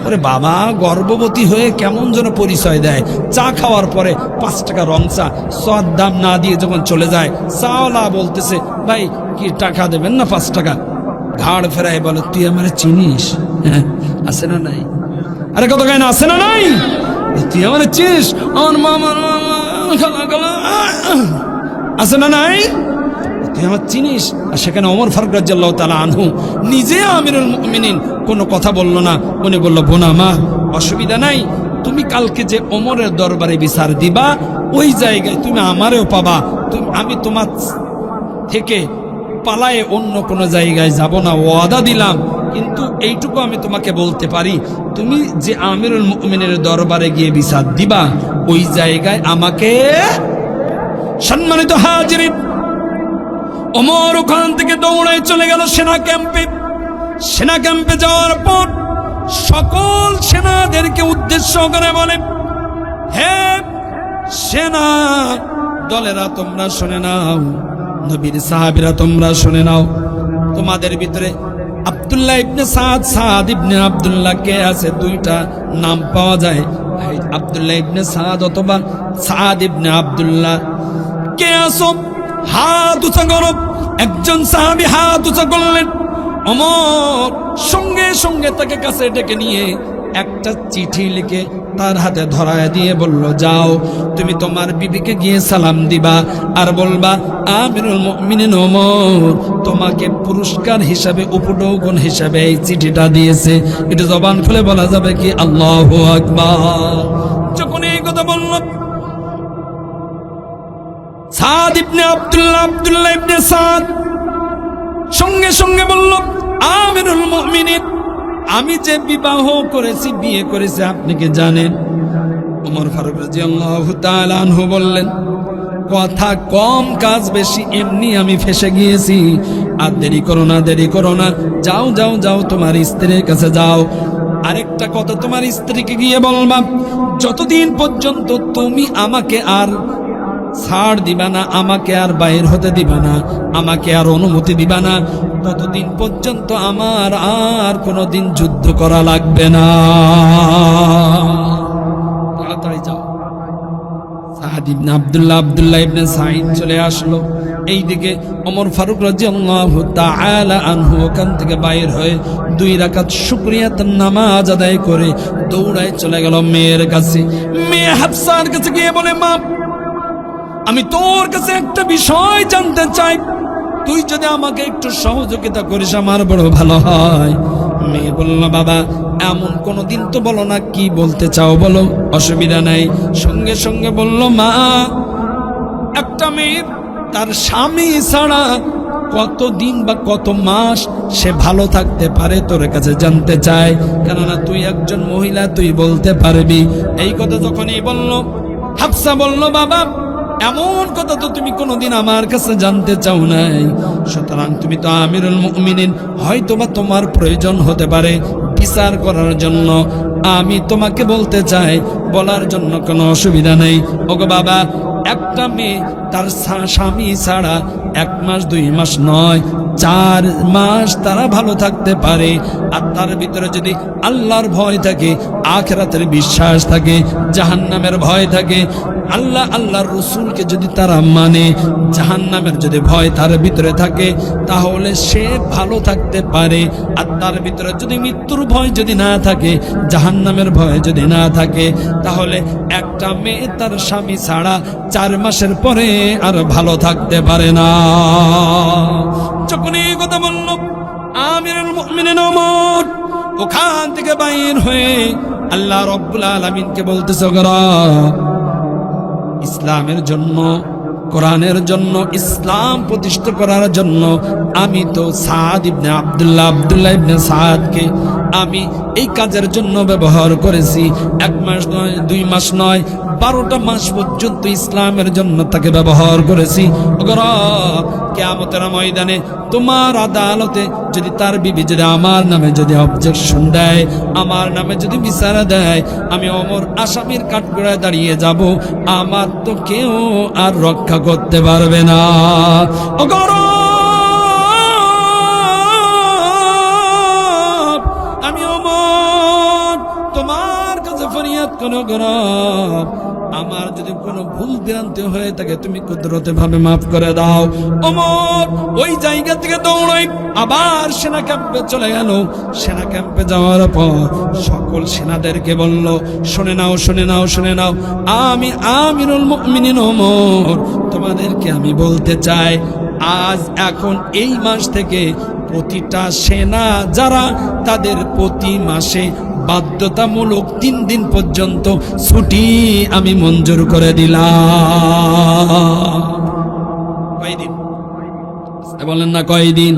আরে বাবা, গর্ভবতী হয়ে কেমন যেন পরিচয় দেয়। চা খাওয়ার পরে 5 টাকা রং চা, সদ দাম না দিয়ে যখন চলে যায়, চাওয়ালা বলতেছে, ভাই কি টাকা দেবেন না 5 টাকা? ঘাড় ফেরায় বলে, তুই আমারে চিনিস? হ্যাঁ, আছে না নাই? আরে কথা কয় না, আছে না নাই? তুই আমারে চিনিস? আমার মামার মামা, খালা খালা, আছে না নাই? তুই আমার চিনিস? আর সেখানে ওমর ফারুক রাদিয়াল্লাহু তাআলা আনহু নিজে আমিরুল মুমিনিন কোনো কথা বলল না। উনি বলল, বোন আমার, অসুবিধা নাই, তুমি কালকে যে ওমরের দরবারে বিচার দিবা ওই জায়গায় তুমি আমারেও পাবা। আমি তোমার থেকে পালায়ে অন্য কোনো জায়গায় যাব না, ওয়াদা দিলাম। কিন্তু এইটুকু আমি তোমাকে বলতে পারি, তুমি যে আমিরুল মুমিনের দরবারে গিয়ে বিচার দিবা ওই জায়গায় আমাকে। সম্মানিত হাজিরিন, ওমর ওখান থেকে দৌড়ায় চলে গেল সেনা ক্যাম্পে। সেনা ক্যাম্পে যাওয়ার পর সকল সেনাদেরকে উদ্দেশ্য করে বলে, হে সেনা দলেরা, তোমরা শুনে নাও, নবীর সাহাবীরা তোমরা শুনে নাও। তোমাদের ভিতরে আব্দুল্লাহ ইবনে সাদ, সাদ ইবনে আব্দুল্লাহ কে আছে? 2টা নাম পাওয়া যায়, আব্দুল্লাহ ইবনে সাদ অথবা সাদ ইবনে আব্দুল্লাহ। কে আছো? হাত উঁচা করো। একজন সাহাবী হাত উঁচা করলেন। ওমর সঙ্গে সঙ্গে তাকে কাছে ডেকে নিয়ে একটা চিঠি লিখে তার হাতে ধরায় দিয়ে বলল, যাও তুমি তোমার বিবিকে গিয়ে সালাম দিবা আর বলবা আমিরুল মুমিনিন ওমর তোমাকে পুরস্কার হিসাবে, উপঢৌকন হিসাবে এই চিঠিটা দিয়েছে। এটা জবান খুলে বলা যাবে কি? আল্লাহু আকবার। যখন এই কথা বলল, সাদ ইবনে আব্দুল্লাহ, আব্দুল্লাহ ইবনে সাদ সঙ্গে সঙ্গে বলল, আমিরুল মুমিনিন, আমি যে বিবাহ করেছি, বিয়ে করেছি, আপনি কি জানেন? ওমর ফারুক রাদিয়াল্লাহু তাআলা আনহু বললেন, কথা কম কাজ বেশি, এমনি আমি ফেসে গিয়েছি। আর দেরি করো না, দেরি করো না, যাও যাও যাও, তোমার স্ত্রীর কাছে যাও। আরেকটা কথা তোমার স্ত্রীকে গিয়ে বলবা, যতদিন পর্যন্ত তুমি আমাকে আর ছাড় দিবা না, আমাকে আর বাইর হতে দিবা না, আমাকে আর অনুমতি দিবা না, ততদিন পর্যন্ত আমার আর কোনোদিন যুদ্ধ করা লাগবে না। তাড়াতাড়ি যাও। সাদ ইবনে আব্দুল্লাহ, আব্দুল্লাহ ইবনে সাঈদ চলে আসলো। এইদিকে ওমর ফারুক রাদিয়াল্লাহু তাআলা আনহু ওখান থেকে বাইর হয়ে 2 রাকাত শুকরিয়াতের নামাজ আদায় করে দৌড়ায় চলে গেল মেয়ের কাছে। মেয়ে হাফসার কাছে গিয়ে বলে, মা, আমি তোর কাছে একটা বিষয় জানতে চাই, তুই যদি আমাকে একটু সহযোগিতা করিস আমার বড় ভালো হয়। মেয়ে বলল, বাবা, এমন কোনোদিন তো বলো না, কি বলতে চাও বলো, অসুবিধা নাই। সঙ্গে সঙ্গে বলল, মা, একটা মেয়ে তার স্বামী ছাড়া কতদিন বা কত মাস সে ভালো থাকতে পারে তোর কাছে জানতে চায়, কেননা তুই একজন মহিলা, তুই বলতে পারবি। এই কথা যখনই বলল, হাফসা বলল, বাবা, এমন কথা তো তুমি কোনোদিন আমার কাছে জানতে চাও নাই, সুতরাং তুমি তো আমিরুল মুমিনিন, হয়তোবা তোমার প্রয়োজন হতে পারে বিচার করার জন্য। আমি তোমাকে বলতে চাই, বলার জন্য কোনো অসুবিধা নেই। ওগো বাবা, একটা মেয়ে তার স্বামী ছাড়া 1 মাস 2 মাস নয় 4 মাস তারা ভালো থাকতে পারে। আর তার ভিতরে যদি আল্লাহর ভয় থাকে, আখিরাতের বিশ্বাস থাকে, জাহান্নামের ভয় থাকে, আল্লাহর রসুলকে যদি তারা মানে, জাহান্নামের যদি ভয় তার ভিতরে থাকে, তাহলে সে ভালো থাকতে পারে। আর তার ভিতরে যদি মৃত্যুর ভয় যদি না থাকে, জাহান্নামের ভয় যদি না থাকে, তাহলে একটা মেয়ে তার স্বামী ছাড়া 4 মাসের পরে আর ভালো থাকতে পারে না। যখন এই কথা বলল, আমিরুল মুমিনিন ওমর ওখান থেকে বাইর হয়ে আল্লাহ রাব্বুল আলামিনকে বলতেছে, ইসলামের জন্য, কোরআনের জন্য, ইসলাম প্রতিষ্ঠা করার জন্য আমি তো সাদ ইবনে আব্দুল্লাহ ইবনে সাদকে আমি এই কাজের জন্য ব্যবহার করেছি। 1 মাস নয় 2 মাস নয় 12টা মাস পর্যন্ত ইসলামের জন্য তাকে ব্যবহার করেছি। কিয়ামতের ময়দানে তোমার আদালতে যদি তার বিবি যদি আমার নামে যদি অবজেকশন দেয়, আমার নামে যদি বিচার দেয়, আমি ওমর আসামির কাঠগড়ায় দাঁড়িয়ে যাব, আমার তো কেউ আর রক্ষা করতে পারবে না। আমি ওমর তোমার কাছে ফরিয়াদ করো, আমার যদি কোনো ভুল ভ্রান্তি হয়ে থাকে তুমি কুদরতে ভাবে মাফ করে দাও। ওমর ওই জায়গা থেকে দৌড়াই আবার সেনা ক্যাম্পে চলে গেল। সেনা ক্যাম্পে যাওয়ার পর সকল সেনাদেরকে বলল, শুনে নাও শুনে নাও শুনে নাও, আমি আমিরুল মুমিনিন ওমর তোমাদেরকে আমি বলতে চাই, আজ এখন এই মাস থেকে প্রতিটা সেনা যারা, তাদের প্রতি মাসে বাধ্যতামূলক 3 দিন পর্যন্ত ছুটি আমি মঞ্জুর করে দিলাম। কয়দিন বলেন না, কয়দিন?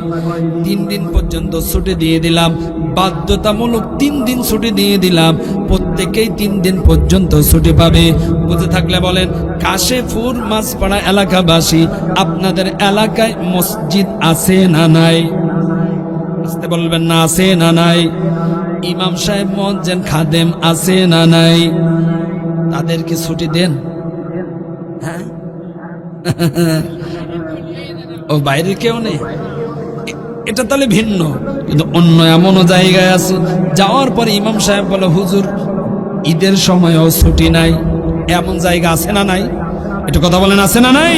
3 দিন পর্যন্ত ছুটি দিয়ে দিলাম, বাধ্যতামূলক 3 দিন ছুটি দিয়ে দিলাম। প্রত্যেকেই 3 দিন পর্যন্ত ছুটি পাবে। বুঝে থাকলে বলেন, কাশেপুর মাছপাড়া এলাকাবাসী, আপনাদের এলাকায় মসজিদ আছে না নাই? আসতে বলবেন না, আছে না নাই? ইমাম সাহেব মুয়াজ্জিন খাদেম আছে না নাই? তাদেরকে ছুটি দেন। হ্যাঁ, ও বাইরে কেউ নেই, এটা তাহলে ভিন্ন। কিন্তু অন্য এমনও জায়গায় আছে, যাওয়ার পরে ইমাম সাহেব বলে, হুজুর ঈদের সময়ও ছুটি নাই। এমন জায়গা আছে না নাই? এটা কথা বলেন, আছে না নাই?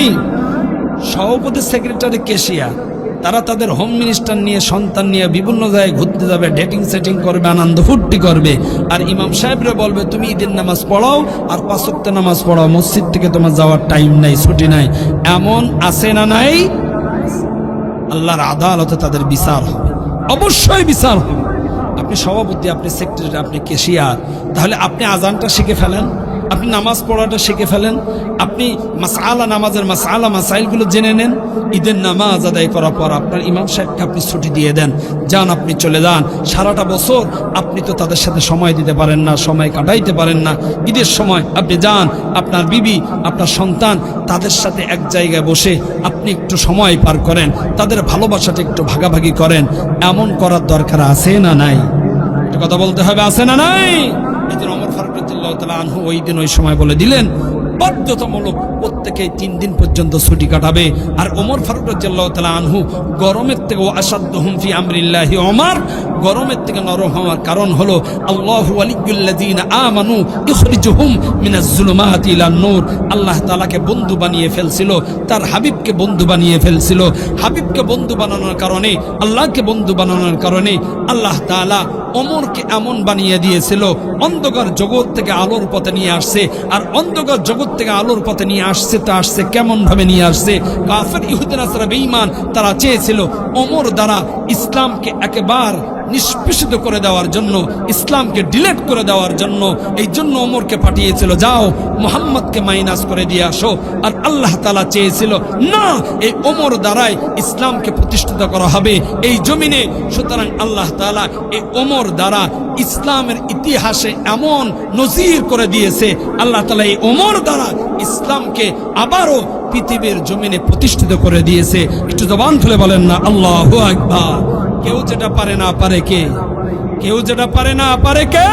সভাপতি, সেক্রেটারি, কেশিয়ার, তারা তাদের হোম মিনিস্টার নিয়ে, সন্তান নিয়ে বিভিন্ন জায়গায় ঘুরতে যাবে, ডেটিং সেটিং করবে, আনন্দ ফুর্তি করবে। আর ইমাম সাহেবরা বলবে, তুমি ঈদের নামাজ পড়াও আর 5 ওয়াক্ত নামাজ পড়াও, মসজিদ থেকে তোমার যাওয়ার টাইম নাই, ছুটি নাই। এমন আছে না নাই? আল্লাহর আদালতে তাদের বিচার হবে, অবশ্যই বিচার হবে। আপনি সভাপতি, আপনি সেক্রেটারি, আপনি কেশিয়ার, তাহলে আপনি আজানটা শিখে ফেলেন, আপনি নামাজ পড়াটা শিখে ফেলেন, আপনি মাসআলা, নামাজের মাসআলা মাসাইলগুলো জেনে নেন। ঈদের নামাজ আদায় করার পর আপনার ইমাম সাহেবকে আপনি ছুটি দিয়ে দেন, যান, আপনি চলে যান। সারাটা বছর আপনি তো তাদের সাথে সময় দিতে পারেন না, সময় কাটাইতে পারেন না। ঈদের সময় আপনি যান, আপনার বিবি, আপনার সন্তান, তাদের সাথে এক জায়গায় বসে আপনি একটু সময় পার করেন, তাদের ভালোবাসাটা একটু ভাগাভাগি করেন। এমন করার দরকার আছে না নাই? এটা কথা বলতে হবে, আছে না নাই? এই জন্য ওমর ফারুক রাদিয়াল্লাহু তাআলা আনহু ওই দিন ওই সময় বলে দিলেন, বাধ্যতামূলক প্রত্যেকেই 3 দিন পর্যন্ত ছুটি কাটাবে। আর ওমর ফারুক রাদিয়াল্লাহু তাআলা আনহু গরমের থেকে আসাদ্দুহুম ফি আমরিল্লাহি ওমর, গরমের থেকে নরম হওয়ার কারণ হলো আল্লাহু ওয়ালিয়্যুল্লাযীনা আমানু ইখরিজুহুম মিনাজ যুলুমাতি ইলান নূর। আল্লাহ তাআলাকে বন্ধু বানিয়ে ফেলছিল, তার হাবিবকে বন্ধু বানিয়ে ফেলছিল। হাবিবকে বন্ধু বানানোর কারণে, আল্লাহকে বন্ধু বানানোর কারণে আল্লাহ তাআলা ওমরকে এমন বানিয়ে দিয়েছিল, অন্ধকার জগৎ থেকে আলোর পথে নিয়ে আসছে। আর অন্ধকার জগৎ থেকে আলোর পথে নিয়ে আসছে, তা আসছে কেমন ভাবে নিয়ে আসছে? কাফের, ইহুদি, নাসারা, বেঈমান, তারা চেয়েছিল ওমর দ্বারা ইসলামকে একেবারে নিষ্পেষিত করে দেওয়ার জন্য, ইসলামকে ডিলেট করে দেওয়ার জন্য। এই জন্য ওমরকে পাঠিয়েছিল, যাও মুহাম্মদকে মাইনাস করে দিয়ে আসো। আর আল্লাহ তাআলা চেয়েছিল, না, এই ওমর দ্বারাই ইসলামকে প্রতিষ্ঠিত করা হবে এই জমিনে। সুতরাং আল্লাহ তাআলা এই ওমর দ্বারা ইসলামের ইতিহাসে এমন নজির করে দিয়েছে, আল্লাহ তাআলা এই ওমর দ্বারা ইসলামকে আবারও পৃথিবীর জমিনে প্রতিষ্ঠিত করে দিয়েছে। একটু জবান খুলে বলেন না আল্লাহু আকবার। কেউ যেটা পারে না পারে কে? কেউ যেটা পারে না পারে কে?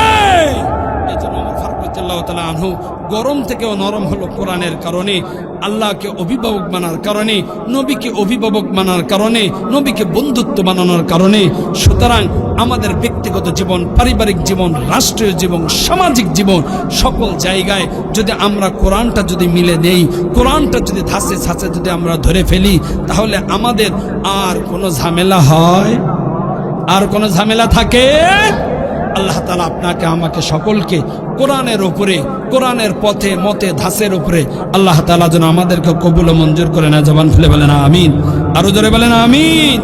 এই জন্য ওমর ফারুক রাদিয়াল্লাহু রাদিয়াল্লাহু তাআলা আনহু গরম থেকেও নরম হলো কোরআনের কারণে, আল্লাহকে অভিভাবক মানার কারণে, নবীকে অভিভাবক মানার কারণে, নবীকে বন্ধুত্ব বানানোর কারণে। সুতরাং আমাদের ব্যক্তিগত জীবন, পারিবারিক জীবন, রাষ্ট্রীয় জীবন, সামাজিক জীবন, সকল জায়গায় যদি আমরা কোরআনটা যদি মিলে দেই, কোরআনটা যদি ধাসে ছাঁচে যদি আমরা ধরে ফেলি, তাহলে আমাদের আর কোনো ঝামেলা হয়, আর কোনো ঝামেলা থাকে। আল্লাহ তাআলা আপনাকে আমাকে সকলকে কোরআনের উপরে, কোরআনের পথে মতে ধাসের উপরে আল্লাহ তাআলা যেন আমাদেরকে কবুল ও মঞ্জুর করে না। জবান খুলে বলেন আমিন, আরো জোরে বলেন আমিন।